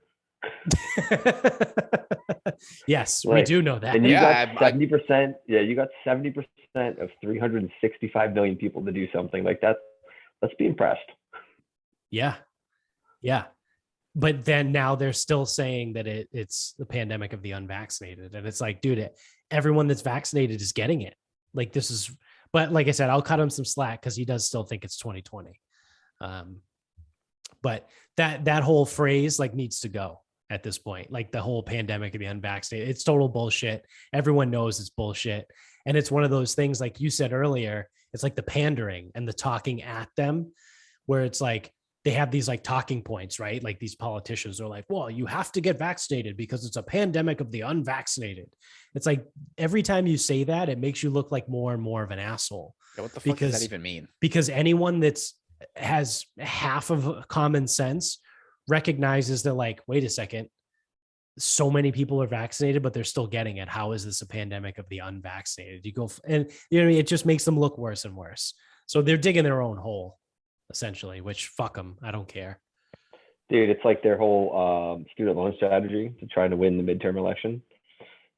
yes, Like, we do know that. And you Yeah, got 70%. Yeah, you got 70% of 365 million people to do something like that. Let's be impressed. Yeah. Yeah. But then now they're still saying that it's the pandemic of the unvaccinated. And it's like, dude, everyone that's vaccinated is getting it. Like this is, but like I said, I'll cut him some slack because he does still think it's 2020. But that whole phrase like needs to go at this point. Like the whole pandemic of the unvaccinated, it's total bullshit. Everyone knows it's bullshit. And it's one of those things, like you said earlier, it's like the pandering and the talking at them, where it's like, they have these like talking points, right? Like these politicians are like, well, you have to get vaccinated because it's a pandemic of the unvaccinated. It's like every time you say that, it makes you look like more and more of an asshole. Yeah, what the fuck does that even mean? Because anyone has half of common sense recognizes that, like, wait a second, so many people are vaccinated, but they're still getting it. How is this a pandemic of the unvaccinated? You go and you know, it just makes them look worse and worse. So they're digging their own hole, essentially, which fuck them. I don't care. Dude, it's like their whole student loan strategy to try to win the midterm election.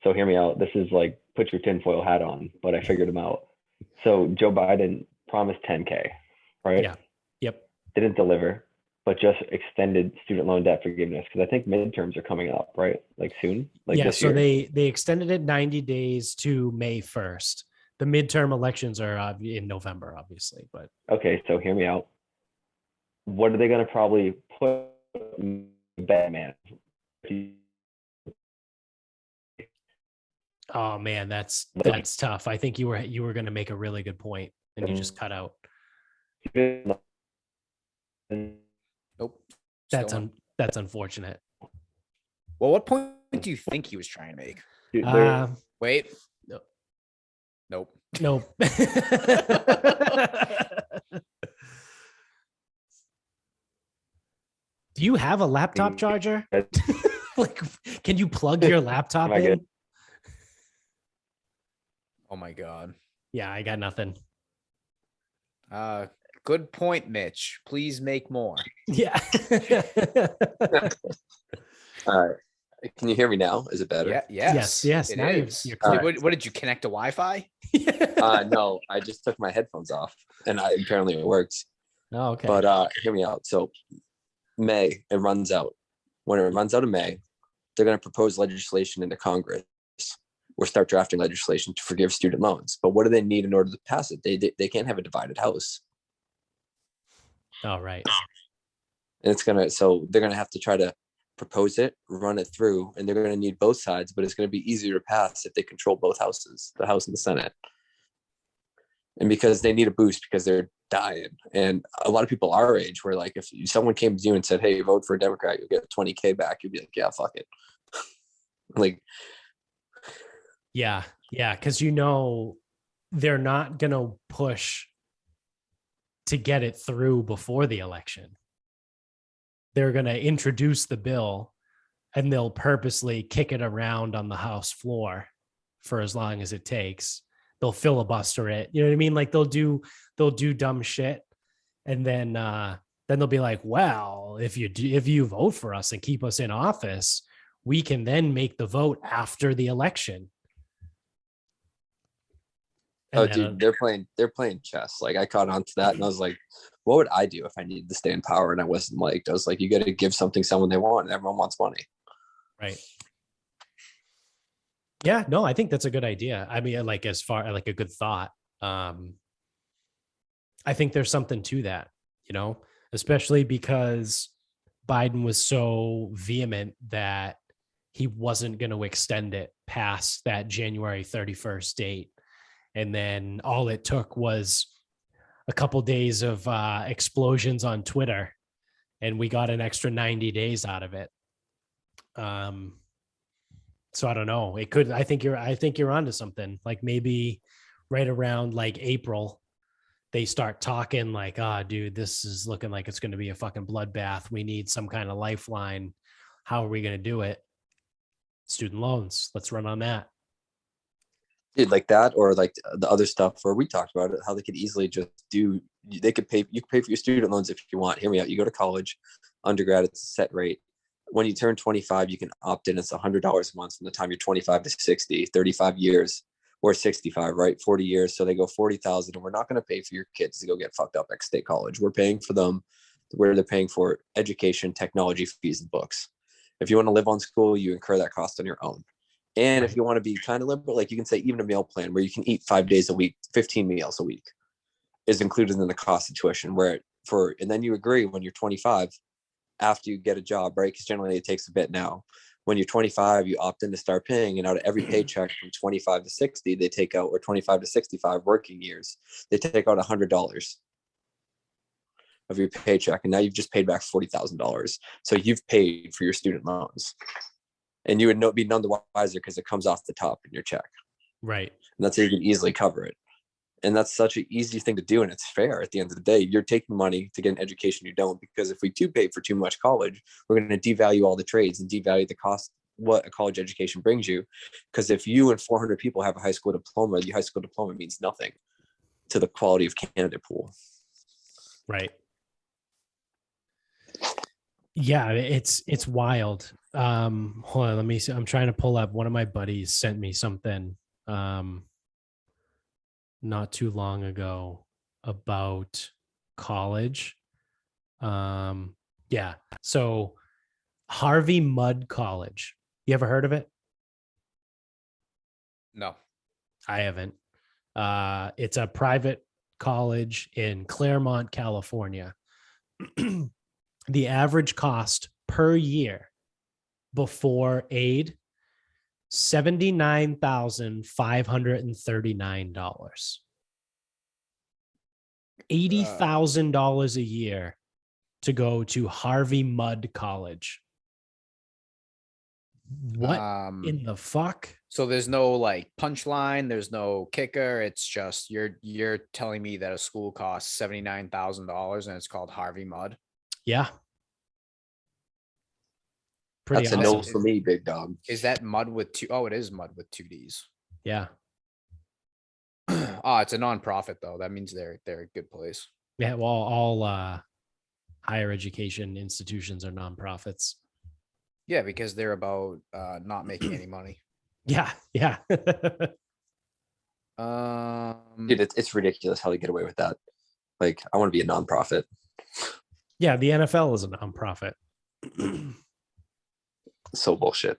So hear me out. This is like put your tinfoil hat on, but I figured them out. So Joe Biden promised 10K, right? Yeah. Yep. Didn't deliver, but just extended student loan debt forgiveness because I think midterms are coming up, right? Like soon, like yeah. this So year. they extended it 90 days to May 1st. The midterm elections are in November, obviously, but Okay, so hear me out. What are they going to probably put Batman? oh man, that's tough. I think you were going to make a really good point and you just cut out. Nope. That's unfortunate. Well, what point do you think he was trying to make? Dude, Wait. No. Nope. Nope. Do you have a laptop charger? Like, can you plug your laptop in? Oh my God. Yeah, I got nothing. Good point, Mitch. Please make more. Yeah. All right. Can you hear me now? Is it better? Yeah. Yes. Yes. It Now is. you're What did you connect to Wi-Fi? No, I just took my headphones off and apparently it works. Oh, okay. But hear me out. So May, it runs out. When it runs out of May, they're going to propose legislation into Congress or start drafting legislation to forgive student loans. But what do they need in order to pass it? They can't have a divided house. All right. And so they're going to have to try to propose it, run it through, and they're going to need both sides, but it's going to be easier to pass if they control both houses, the House and the Senate. And because they need a boost because they're dying. And a lot of people our age were like, if someone came to you and said, hey, vote for a Democrat, you'll get 20K back. You'd be like, yeah, fuck it. Like, yeah. Cause they're not going to push to get it through before the election. They're going to introduce the bill and they'll purposely kick it around on the House floor for as long as it takes. They'll filibuster it. You know what I mean? Like they'll do dumb shit. And then they'll be like, well, if you vote for us and keep us in office, we can then make the vote after the election. And dude, they're playing chess. Like I caught on to that and I was like, what would I do if I needed to stay in power and I wasn't liked? I was like, you got to give someone they want and everyone wants money. Right. Yeah, no, I think that's a good idea. I mean, like as far like a good thought. I think there's something to that, especially because Biden was so vehement that he wasn't going to extend it past that January 31st date. And then all it took was a couple days of explosions on Twitter, and we got an extra 90 days out of it. So I don't know. It could. I think you're onto something. Like maybe right around like April, they start talking like, dude, this is looking like it's going to be a fucking bloodbath. We need some kind of lifeline. How are we going to do it? Student loans. Let's run on that. Dude, like that, or like the other stuff where we talked about it, how they could easily just you could pay for your student loans if you want. Hear me out. You go to college, undergrad, it's a set rate. When you turn 25, you can opt in. It's $100 a month from the time you're 25 to 60, 35 years, or 65, right? 40 years. So they go 40,000, and we're not going to pay for your kids to go get fucked up at state college. We're paying for them where they're paying for education, technology fees, and books. If you want to live on school, you incur that cost on your own. And if you want to be kind of liberal, like you can say even a meal plan where you can eat 5 days a week, 15 meals a week is included in the cost of tuition. And then you agree when you're 25, after you get a job, right? Because generally it takes a bit now. When you're 25, you opt in to start paying, and out of every paycheck from 25 to 60, they take out, or 25 to 65 working years, they take out $100 of your paycheck, and now you've just paid back $40,000. So you've paid for your student loans, and you would be none the wiser because it comes off the top in your check. Right. And that's how you can easily cover it. And that's such an easy thing to do. And it's fair at the end of the day. You're taking money to get an education you don't, because if we do pay for too much college, we're going to devalue all the trades and devalue the cost, what a college education brings you. Because if you and 400 people have a high school diploma, the high school diploma means nothing to the quality of candidate pool. Right. Yeah, it's wild. Hold on, let me see. I'm trying to pull up. One of my buddies sent me something not too long ago about college. Yeah. So Harvey Mudd College. You ever heard of it? No. I haven't. It's a private college in Claremont, California. The average cost per year before aid, $79,539. $80,000 a year to go to Harvey Mudd College. What in the fuck? So there's no like punchline, there's no kicker. It's just you're telling me that a school costs $79,000 and it's called Harvey Mudd. Yeah. Pretty That's awesome. a no for me, big dog. Is that Mudd with two? Oh, it is Mudd with two D's. Yeah. Oh, it's a nonprofit though. That means they're a good place. Yeah. Well, all higher education institutions are nonprofits. Yeah, because they're about not making any money. Yeah. Yeah. Dude, it's ridiculous how they get away with that. Like, I want to be a nonprofit. Yeah, the NFL is a nonprofit. So bullshit.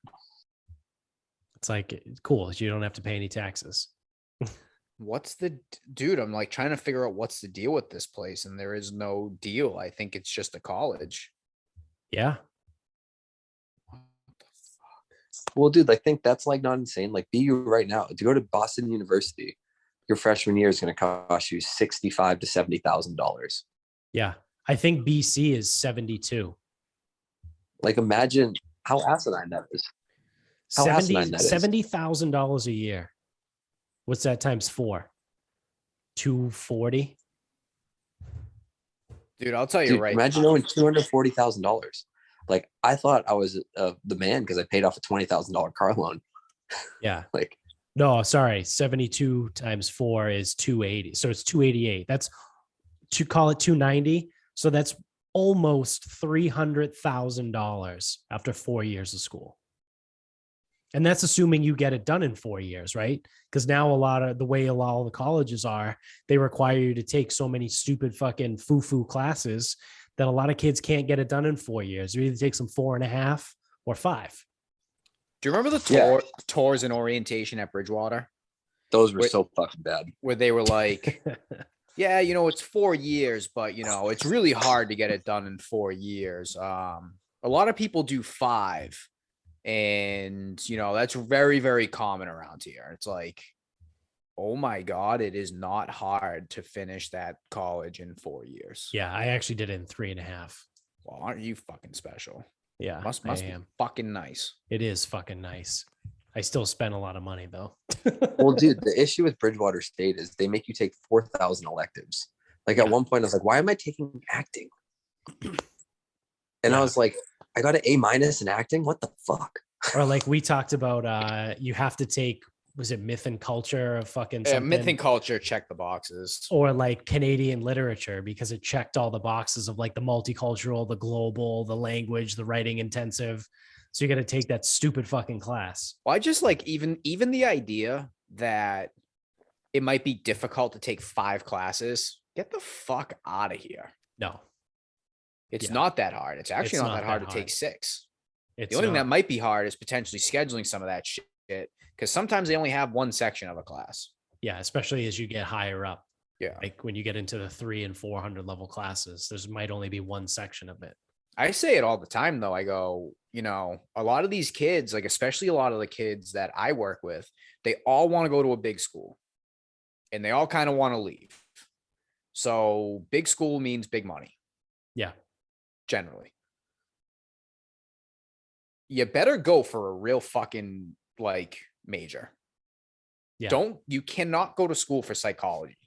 It's like, cool, you don't have to pay any taxes. What's the dude? I'm like trying to figure out what's the deal with this place, and there is no deal. I think it's just a college. Yeah. What the fuck? Well, dude, I think that's like not insane. Like, BU right now, to go to Boston University, your freshman year is going to cost you $65,000 to $70,000. Yeah. I think BC is 72. Like, imagine how asinine that is. How asinine that is. $70,000 a year. What's that times 4? 240. Dude, I'll tell you Dude, right. imagine owing $240,000. Like, I thought I was the man because I paid off a $20,000 car loan. Yeah. Like, no, sorry. 72 times 4 is 280. So it's 288. That's to call it 290. So that's almost $300,000 after 4 years of school. And that's assuming you get it done in 4 years, right? Because now a lot of the way a lot of the colleges are, they require you to take so many stupid fucking foo-foo classes that a lot of kids can't get it done in 4 years. It either takes them 4.5 or 5. Do you remember the tours and orientation at Bridgewater? those were so fucking bad. Where they were like, yeah, it's 4 years, but it's really hard to get it done in 4 years. A lot of people do 5. And, that's very, very common around here. It's like, oh my God, it is not hard to finish that college in 4 years. Yeah, I actually did it in 3.5. Well, aren't you fucking special? Yeah, must be fucking nice. It is fucking nice. I still spend a lot of money though. Well, dude, the issue with Bridgewater State is they make you take 4,000 electives. Like at one point I was like, why am I taking acting? And I was like, I got an A- in acting. What the fuck? Or like we talked about, you have to take, was it myth and culture or fucking something? Myth and culture, check the boxes. Or like Canadian literature, because it checked all the boxes of like the multicultural, the global, the language, the writing intensive. So you got to take that stupid fucking class. Well, I just like even the idea that it might be difficult to take 5 classes. Get the fuck out of here. No, it's not that hard. It's actually not that hard to take 6. It's the only thing that might be hard is potentially scheduling some of that shit, because sometimes they only have one section of a class. Yeah, especially as you get higher up. Yeah, like when you get into the 300 and 400 level classes, there's might only be one section of it. I say it all the time though. I go, a lot of these kids, like especially a lot of the kids that I work with, they all want to go to a big school and they all kind of want to leave. So big school means big money. Yeah. Generally. You better go for a real fucking like major. Yeah. You cannot go to school for psychology.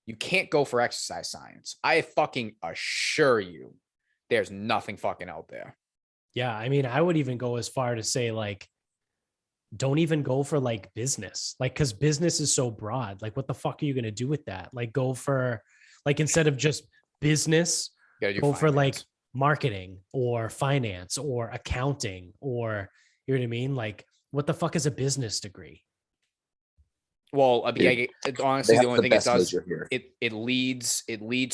You can't go for exercise science. I fucking assure you, there's nothing fucking out there. Yeah. I mean, I would even go as far to say like, don't even go for like business, like, cause business is so broad. Like, what the fuck are you going to do with that? Like go for like, instead of just business, go for like marketing or finance or accounting, or you know what I mean? Like, what the fuck is a business degree? Well, honestly, the only thing it does, here. it leads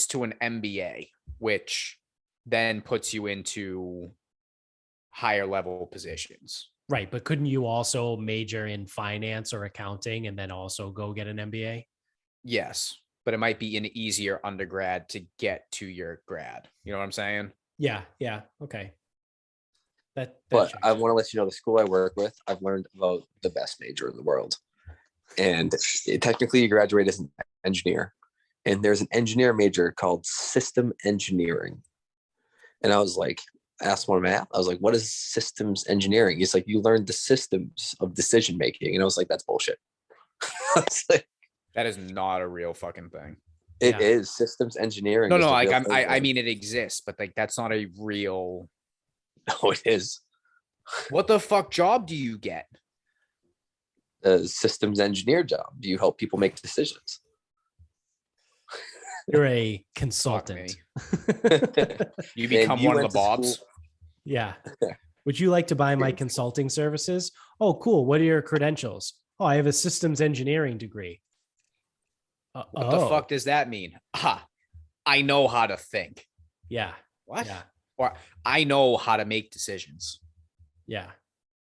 to an MBA, which then puts you into higher level positions. Right. But couldn't you also major in finance or accounting and then also go get an MBA? Yes, but it might be an easier undergrad to get to your grad. You know what I'm saying? Yeah. Yeah. Okay. But I want to let you know, the school I work with, I've learned about the best major in the world. And technically you graduate as an engineer. And there's an engineer major called system engineering. And I was like, asked one of my, I was like, what is systems engineering? He's like, you learn the systems of decision making. And I was like, that's bullshit. Like, that is not a real fucking thing. It is systems engineering. No, like I mean, it exists, but like that's not a real. No, it is. What the fuck job do you get? A systems engineer job. You help people make decisions. You're a consultant. You become one of the Bobs. Yeah. Would you like to buy my consulting services? Oh, cool. What are your credentials? Oh, I have a systems engineering degree. What the fuck does that mean? I know how to think. Yeah. What? Yeah. Or I know how to make decisions. Yeah.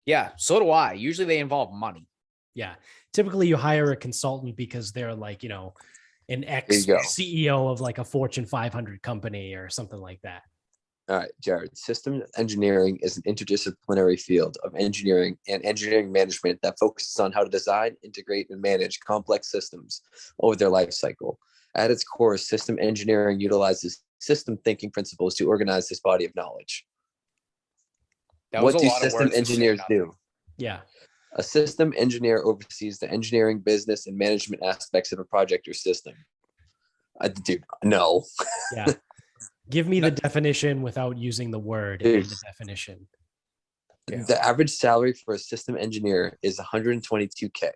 Yeah. So do I. Usually they involve money. Yeah. Typically you hire a consultant because they're like, you know, an ex-CEO of like a Fortune 500 company or something like that. All right, Jared. Systems engineering is an interdisciplinary field of engineering and engineering management that focuses on how to design, integrate, and manage complex systems over their life cycle. At its core, system engineering utilizes system thinking principles to organize this body of knowledge. What do system engineers do? Yeah. A system engineer oversees the engineering, business, and management aspects of a project or system. Dude, no. Yeah. Give me the definition without using the word in the definition. Yeah. The average salary for a system engineer is $122K.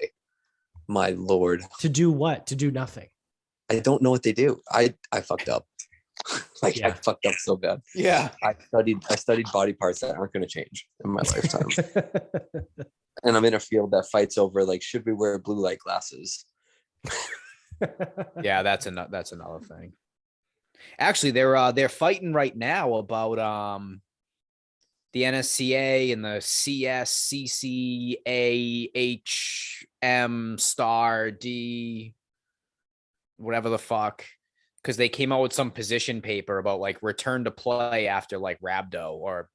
My Lord. To do what? To do nothing. I don't know what they do. I fucked up. I fucked up so bad. Yeah. I studied body parts that aren't going to change in my lifetime. And I'm in a field that fights over, like, should we wear blue light glasses? Yeah, that's another thing. Actually, they're fighting right now about the NSCA and the CSCCAHM star D, whatever the fuck, because they came out with some position paper about like return to play after like rhabdo or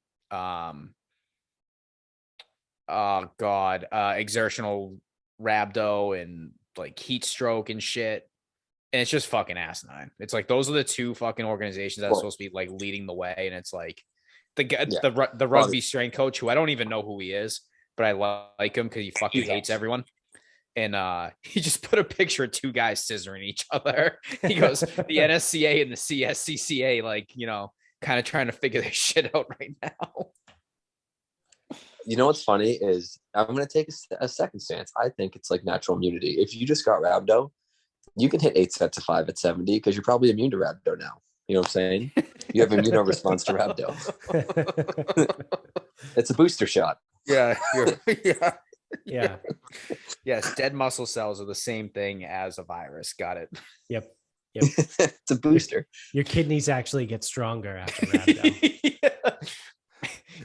exertional rhabdo and like heat stroke and shit. And it's just fucking asinine. It's like those are the two fucking organizations that are supposed to be like leading the way, and it's like the rugby strength coach, who I don't even know who he is, but I like him because he fucking hates everyone. And he just put a picture of two guys scissoring each other. He goes, the NSCA and the CSCCA, like, you know, kind of trying to figure their shit out right now. You know what's funny is I'm going to take a second stance. I think it's like natural immunity. If you just got rhabdo, you can hit 8 sets of 5 at 70 because you're probably immune to rhabdo now. You know what I'm saying? You have immune response to rhabdo. It's a booster shot. Yeah. Yeah. Yes. Dead muscle cells are the same thing as a virus. Got it. Yep. It's a booster. Your kidneys actually get stronger after rhabdo. Yeah.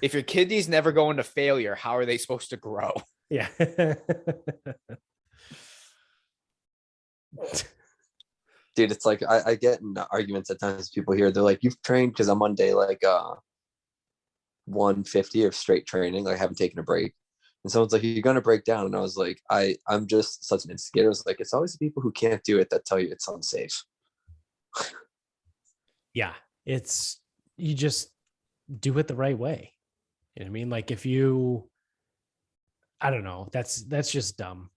If your kidneys never go into failure, how are they supposed to grow? Yeah. Dude, it's like I get in arguments at times. People here, they're like, "You've trained," because I'm on day like 150 of straight training. Like, I haven't taken a break. And someone's like, "You're gonna break down," and I was like, I'm just such an instigator. It's like, it's always the people who can't do it that tell you it's unsafe. Yeah, you just do it the right way. You know what I mean? Like, if you, I don't know, that's just dumb.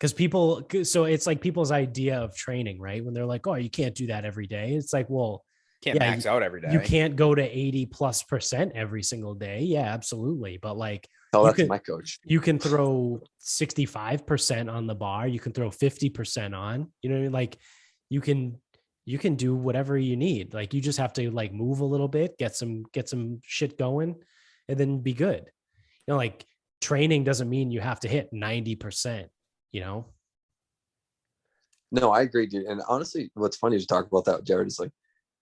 So it's like people's idea of training, right? When they're like, "Oh, you can't do that every day." It's like, well, can't max out every day. You can't go to 80+% every single day. Yeah, absolutely. But like, that's my coach. You can throw 65% on the bar. You can throw 50% on, you know, like you can you can do whatever you need. Like you just have to like move a little bit, get some shit going, and then be good. You know, like training doesn't mean you have to hit 90%, you know? No, I agree, dude. And honestly, what's funny to talk about that, Jared, is like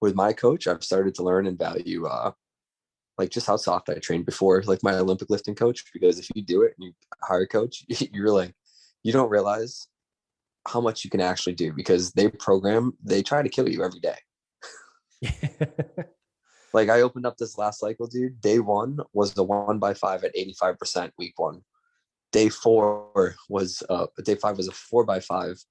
with my coach, I've started to learn and value like just how soft I trained before, like my Olympic lifting coach, because if you do it and you hire a coach, you're like, you don't realize how much you can actually do because they try to kill you every day. Like I opened up this last cycle, dude. Day 1 was the 1x5 at 85% week 1. Day 4 was day 5 was a 4x5,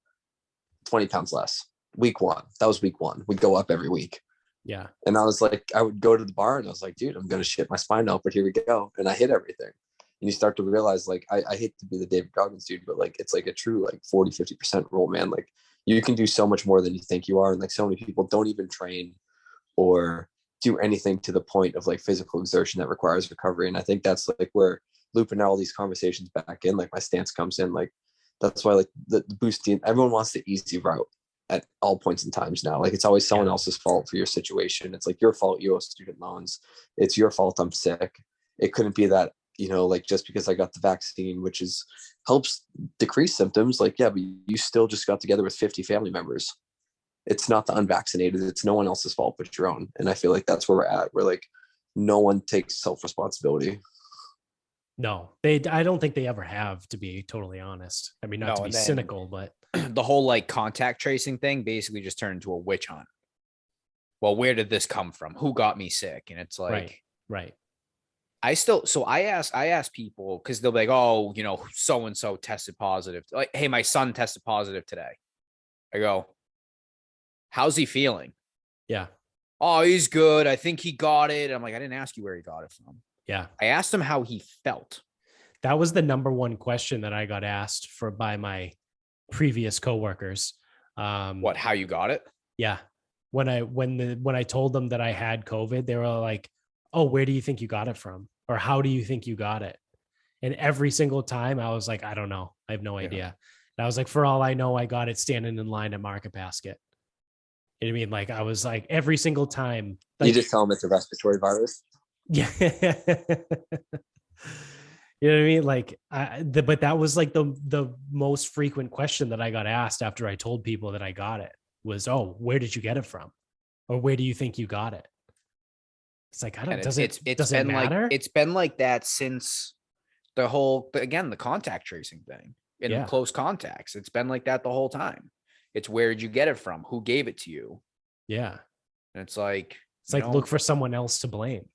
20 pounds less. Week 1. That was week 1. We go up every week. Yeah. And I was like, I would go to the bar and I was like, dude, I'm gonna shit my spine out, but here we go. And I hit everything. And you start to realize, like, I hate to be the David Goggins dude, but like it's like a true like 40-50% rule, man. Like you can do so much more than you think you are. And like so many people don't even train or do anything to the point of like physical exertion that requires recovery. And I think that's like where looping all these conversations back in, like my stance comes in. Like that's why like the boosting, everyone wants the easy route at all points in times now. Like it's always someone else's fault for your situation. It's like your fault you owe student loans. It's your fault I'm sick. It couldn't be that, you know, like just because I got the vaccine, which is helps decrease symptoms. Like, yeah, but you still just got together with 50 family members. It's not the unvaccinated. It's no one else's fault but your own. And I feel like that's where we're at. We're like, no one takes self-responsibility. No, I don't think they ever have, to be totally honest. I mean, not to be cynical, but the whole like contact tracing thing basically just turned into a witch hunt. Well, where did this come from? Who got me sick? And it's like, right. I ask people because they'll be like, oh, you know, so-and-so tested positive. Like, hey, my son tested positive today. I go, how's he feeling? Yeah. Oh, he's good. I think he got it. I'm like, I didn't ask you where he got it from. Yeah. I asked him how he felt. That was the number one question that I got asked by my previous coworkers. What, how you got it? Yeah. When I told them that I had COVID, they were like, oh, where do you think you got it from? Or how do you think you got it? And every single time I was like, I don't know. I have no idea. And I was like, for all I know, I got it standing in line at Market Basket. You know what I mean? Like I was like every single time. Like, you just tell them it's a respiratory virus. Yeah. You know what I mean? Like, but that was like the most frequent question that I got asked after I told people that I got it was, oh, where did you get it from? Or where do you think you got it? It's like, I don't, does it matter? Like, it's been like that since the whole, again, the contact tracing thing in close contacts. It's been like that the whole time. It's where did you get it from? Who gave it to you? Yeah. And it's like, look for someone else to blame.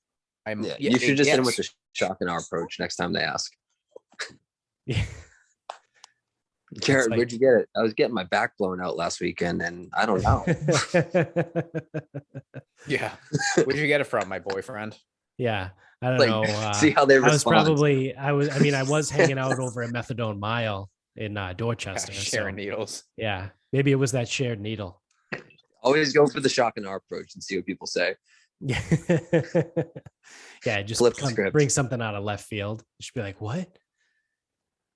You should just hit them with the shock and awe approach next time they ask. Yeah. Jared, where'd you get it? I was getting my back blown out last weekend and I don't know. Yeah. Where'd you get it from, my boyfriend? Yeah. I don't know. See how they respond. I was hanging out over at Methadone Mile in Dorchester. Sharing needles. Yeah. Maybe it was that shared needle. Always go for the shock and awe approach and see what people say. Yeah. Yeah. Just bring something out of left field. You should be like, what?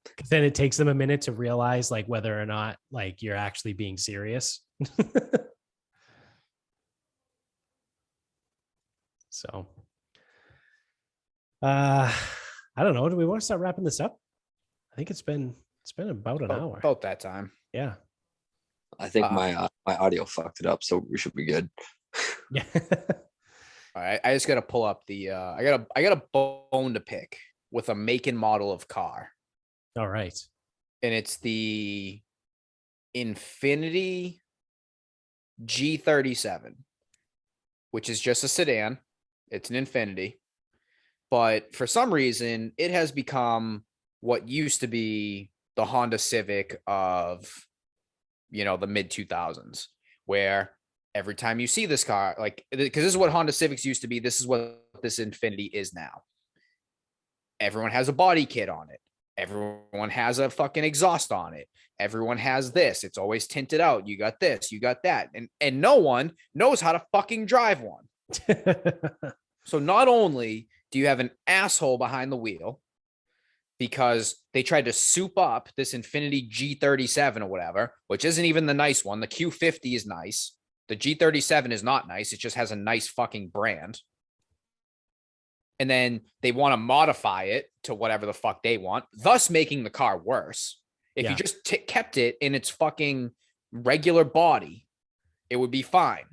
Because then it takes them a minute to realize like whether or not like you're actually being serious. So I don't know. Do we want to start wrapping this up? I think it's been about an hour. About that time. Yeah. I think my audio fucked it up, so we should be good. Yeah. All right. I just gotta pull up the I got a bone to pick with a make and model of car. All right. And it's the Infinity G37, which is just a sedan. It's an Infinity. But for some reason, it has become what used to be the Honda Civic of, you know, the mid 2000s, where every time you see this car, like, because this is what Honda Civics used to be. This is what this Infinity is now. Everyone has a body kit on it. Everyone has a fucking exhaust on it. Everyone has this. It's always tinted out. You got this, you got that. And no one knows how to fucking drive one. So not only do you have an asshole behind the wheel because they tried to soup up this Infinity G37 or whatever, which isn't even the nice one. The Q50 is nice. The G37 is not nice. It just has a nice fucking brand. And then they want to modify it to whatever the fuck they want, thus making the car worse. If you just kept it in its fucking regular body, it would be fine.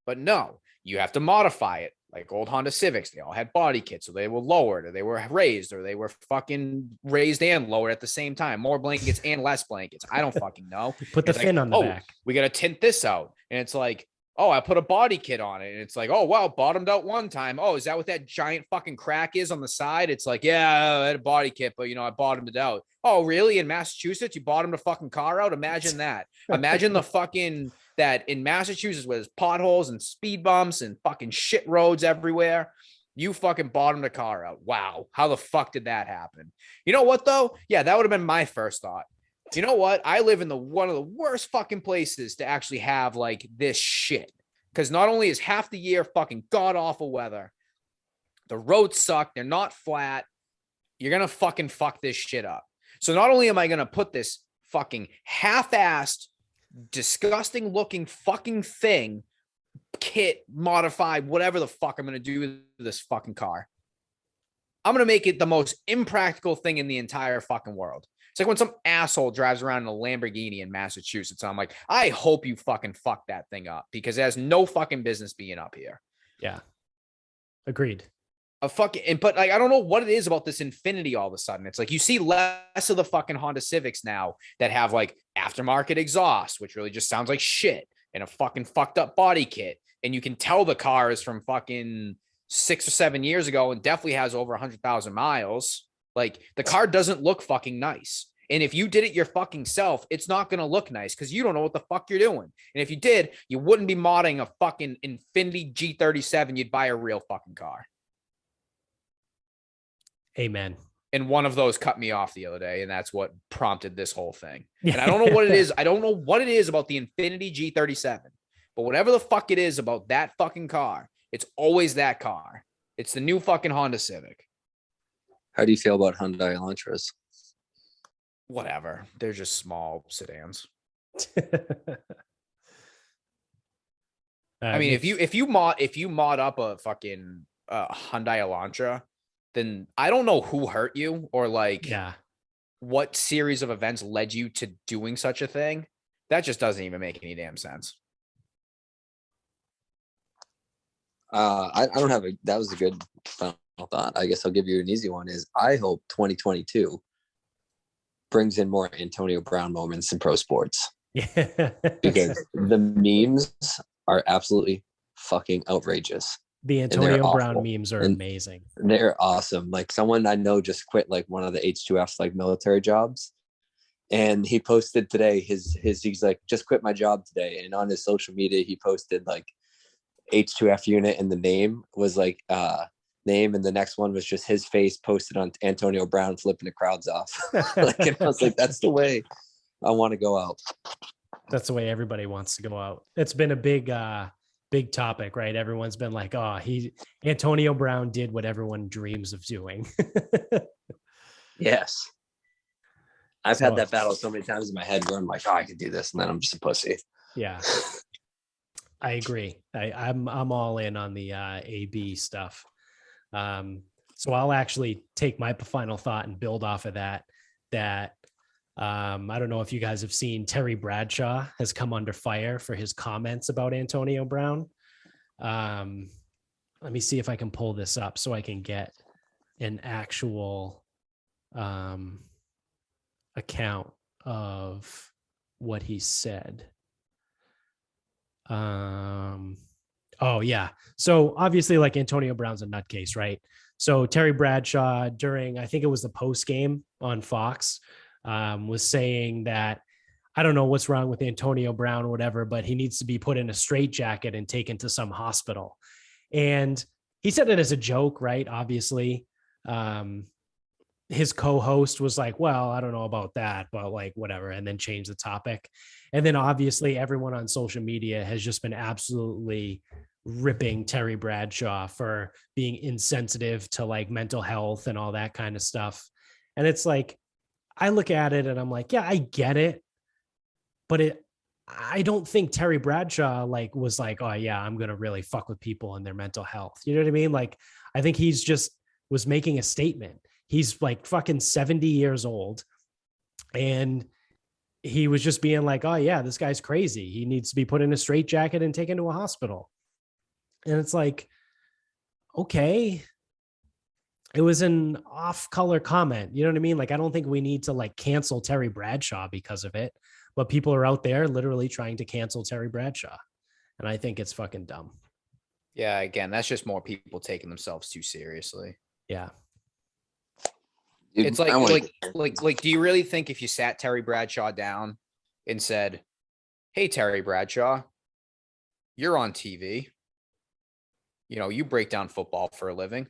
But no, you have to modify it. Like old Honda Civics, they all had body kits, so they were lowered, or they were raised, or they were fucking raised and lowered at the same time. More blankets and less blankets. I don't fucking know. Put the fin on the back. We got to tint this out. And it's like, oh, I put a body kit on it. And it's like, oh, wow, bottomed out one time. Oh, is that what that giant fucking crack is on the side? It's like, yeah, I had a body kit, but, I bottomed it out. Oh, really? In Massachusetts, you bottomed a fucking car out? Imagine that. Imagine the fucking, that in Massachusetts where there's potholes and speed bumps and fucking shit roads everywhere. You fucking bottomed a car out. Wow. How the fuck did that happen? You know what, though? Yeah, that would have been my first thought. You know what? I live in one of the worst fucking places to actually have like this shit. Because not only is half the year fucking god awful weather, the roads suck. They're not flat. You're going to fucking fuck this shit up. So not only am I going to put this fucking half-assed, disgusting looking fucking thing, kit, modified, whatever the fuck I'm going to do with this fucking car, I'm going to make it the most impractical thing in the entire fucking world. It's like when some asshole drives around in a Lamborghini in Massachusetts. I'm like, I hope you fucking fuck that thing up because it has no fucking business being up here. Yeah. Agreed. But like, I don't know what it is about this Infinity all of a sudden. It's like you see less of the fucking Honda Civics now that have like aftermarket exhaust, which really just sounds like shit, and a fucking fucked up body kit. And you can tell the car is from fucking 6 or 7 years ago and definitely has over 100,000 miles. Like the car doesn't look fucking nice. And if you did it your fucking self, it's not going to look nice because you don't know what the fuck you're doing. And if you did, you wouldn't be modding a fucking Infinity G37. You'd buy a real fucking car. Amen. And one of those cut me off the other day. And that's what prompted this whole thing. And I don't know what it is. I don't know what it is about the Infinity G37, but whatever the fuck it is about that fucking car, it's always that car. It's the new fucking Honda Civic. How do you feel about Hyundai Elantras? Whatever. They're just small sedans. I mean, if you mod up a fucking Hyundai Elantra, then I don't know who hurt you or like what series of events led you to doing such a thing. That just doesn't even make any damn sense. I don't have that was a good final thought. I guess I'll give you an easy one is I hope 2022 brings in more Antonio Brown moments in pro sports. Because the memes are absolutely fucking outrageous. The Antonio Brown memes are amazing. They're awesome. Like someone I know just quit like one of the H2F's like military jobs. And he posted today he's like, just quit my job today. And on his social media, he posted like H2F unit and the name was like name. And the next one was just his face posted on Antonio Brown flipping the crowds off. Like, and I was like, that's the way I want to go out. That's the way everybody wants to go out. It's been a big topic, right? Everyone's been like, oh, Antonio Brown did what everyone dreams of doing. Yes. I've had that battle so many times in my head where I'm like, oh, I could do this. And then I'm just a pussy. Yeah. I agree. I'm all in on the AB stuff. So I'll actually take my final thought and build off of that. I don't know if you guys have seen Terry Bradshaw has come under fire for his comments about Antonio Brown. Let me see if I can pull this up so I can get an actual account of what he said. Oh yeah. So obviously like Antonio Brown's a nutcase, right? So Terry Bradshaw during, I think it was the post game on Fox, was saying that, I don't know what's wrong with Antonio Brown or whatever, but he needs to be put in a straitjacket and taken to some hospital. And he said it as a joke, right? Obviously, his co-host was like, well, I don't know about that, but like whatever, and then changed the topic. And then obviously everyone on social media has just been absolutely ripping Terry Bradshaw for being insensitive to like mental health and all that kind of stuff. And it's like, I look at it and I'm like, yeah, I get it. But I don't think Terry Bradshaw like was like, oh yeah, I'm gonna really fuck with people and their mental health. You know what I mean? Like, I think he's just was making a statement. He's like fucking 70 years old, and he was just being like, oh yeah, this guy's crazy. He needs to be put in a straitjacket and taken to a hospital. And it's like, okay. It was an off-color comment. You know what I mean? Like, I don't think we need to like cancel Terry Bradshaw because of it, but people are out there literally trying to cancel Terry Bradshaw. And I think it's fucking dumb. Yeah, again, that's just more people taking themselves too seriously. Yeah. Dude, It's like, do you really think if you sat Terry Bradshaw down and said, hey, Terry Bradshaw, you're on TV. You know, you break down football for a living.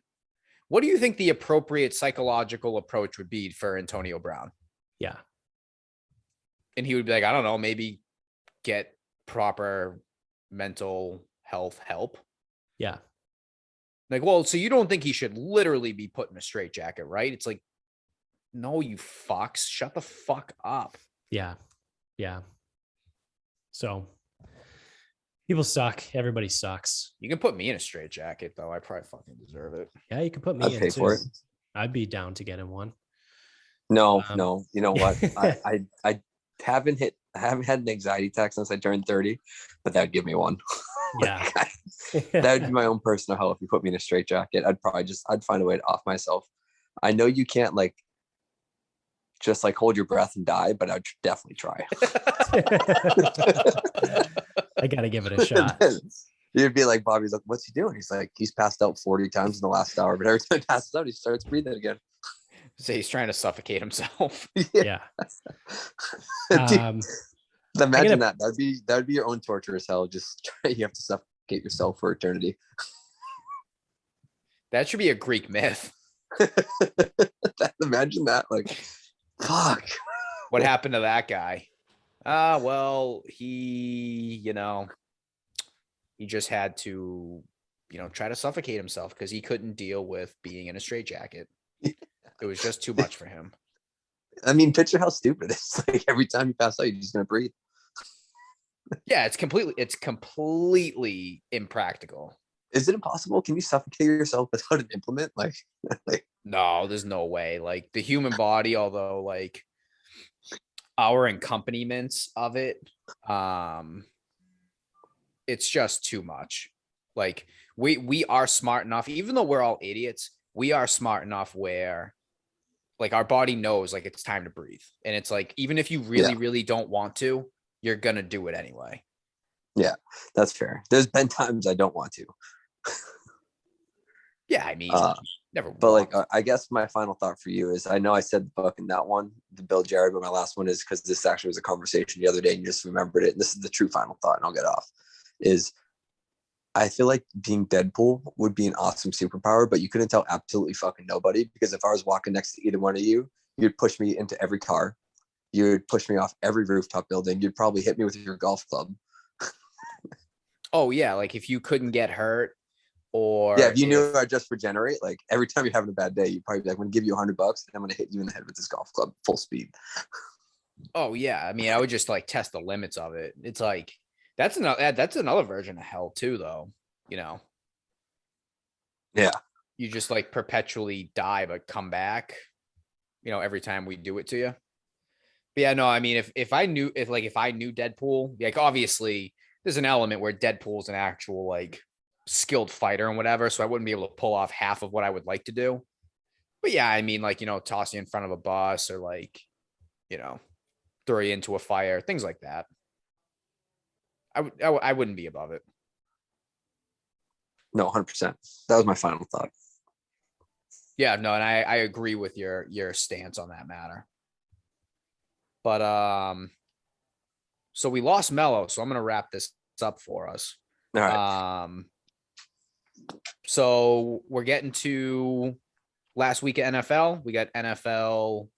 What do you think the appropriate psychological approach would be for Antonio Brown? Yeah. And he would be like, I don't know, maybe get proper mental health help. Yeah. Like, well, so you don't think he should literally be put in a straitjacket, right? It's like, no, you fucks, shut the fuck up. Yeah. Yeah. So people suck. Everybody sucks. You can put me in a straitjacket, though. I probably fucking deserve it. Yeah, you can put me I'd in pay too. for it. I'd be down to get in one. No. You know what? I haven't had an anxiety attack since I turned 30, but that would give me one. Yeah. That would be my own personal hell. If you put me in a straitjacket, I'd find a way to off myself. I know you can't like just like hold your breath and die, but I'd definitely try. I got to give it a shot. You'd be like, Bobby's like, what's he doing? He's like, he's passed out 40 times in the last hour, but every time he passes out, he starts breathing again. So he's trying to suffocate himself. Yeah. Imagine that. That'd be your own torturous hell. Just you have to suffocate yourself for eternity. That should be a Greek myth. Imagine that. Like, fuck. What happened to that guy? Well, he just had to, try to suffocate himself because he couldn't deal with being in a straitjacket. It was just too much for him. I mean, picture how stupid it is. Like every time you pass out, you're just gonna breathe. Yeah, it's completely impractical. Is it impossible? Can you suffocate yourself without an implement? Like no, there's no way. Like the human body, although like our accompaniments of it, it's just too much. Like we are smart enough, even though we're all idiots, we are smart enough where like our body knows like it's time to breathe. And it's like, even if you really don't want to, you're going to do it anyway. Yeah, that's fair. There's been times I don't want to. Yeah. I mean, never. But like, I guess my final thought for you is, I know I said the book in that one, the Bill Jared, but my last one is because this actually was a conversation the other day and you just remembered it. And this is the true final thought and I'll get off is, I feel like being Deadpool would be an awesome superpower, but you couldn't tell absolutely fucking nobody, because if I was walking next to either one of you, you'd push me into every car. You'd push me off every rooftop building. You'd probably hit me with your golf club. Oh yeah. Like if you couldn't get hurt or. Yeah. If you knew I just regenerate, like every time you're having a bad day, you'd probably be like, I'm going to give you $100 and I'm going to hit you in the head with this golf club full speed. Oh yeah. I mean, I would just like test the limits of it. It's like, that's another version of hell too, though. Yeah. You just like perpetually die, but come back, every time we do it to you. But yeah, no, I mean, if I knew Deadpool, like obviously there's an element where Deadpool's an actual like skilled fighter and whatever. So I wouldn't be able to pull off half of what I would like to do. But yeah, I mean, like, toss you in front of a bus or like, throw you into a fire, things like that. I wouldn't be above it. No, 100%. That was my final thought. Yeah, no, and I agree with your stance on that matter. But so we lost Mello, so I'm gonna wrap this up for us. All right. So we're getting to last week of NFL. We got NFL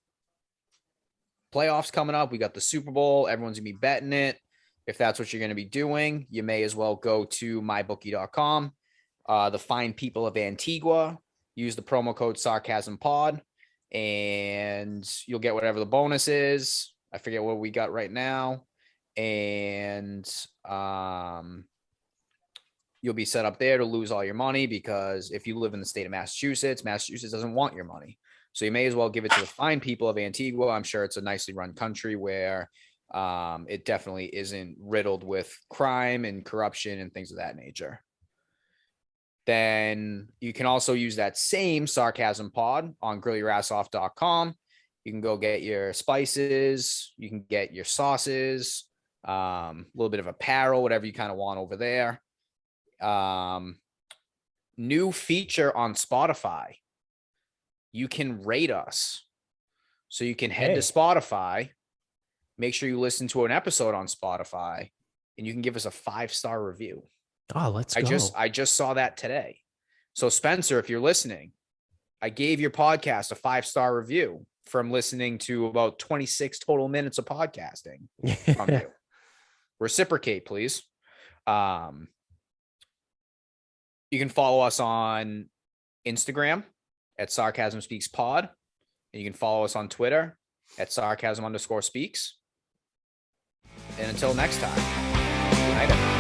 playoffs coming up. We got the Super Bowl. Everyone's gonna be betting it. If that's what you're going to be doing, you may as well go to mybookie.com. The fine people of Antigua, use the promo code Sarcasm Pod, and you'll get whatever the bonus is. I forget what we got right now. and you'll be set up there to lose all your money, because if you live in the state of Massachusetts, Massachusetts doesn't want your money. So you may as well give it to the fine people of Antigua. I'm sure it's a nicely run country where it definitely isn't riddled with crime and corruption and things of that nature. Then you can also use that same Sarcasm pod on grillyourassoff.com. You can go get your spices. You can get your sauces, a little bit of apparel, whatever you kind of want over there. New feature on Spotify. You can rate us. So you can head to Spotify, make sure you listen to an episode on Spotify, and you can give us a 5-star review. Oh, let's go. I just saw that today. So Spencer, if you're listening, I gave your podcast a 5-star review from listening to about 26 total minutes of podcasting from you. Reciprocate, please. You can follow us on Instagram at Sarcasm Speaks Pod. And you can follow us on Twitter at Sarcasm_speaks. And until next time, good night, everyone.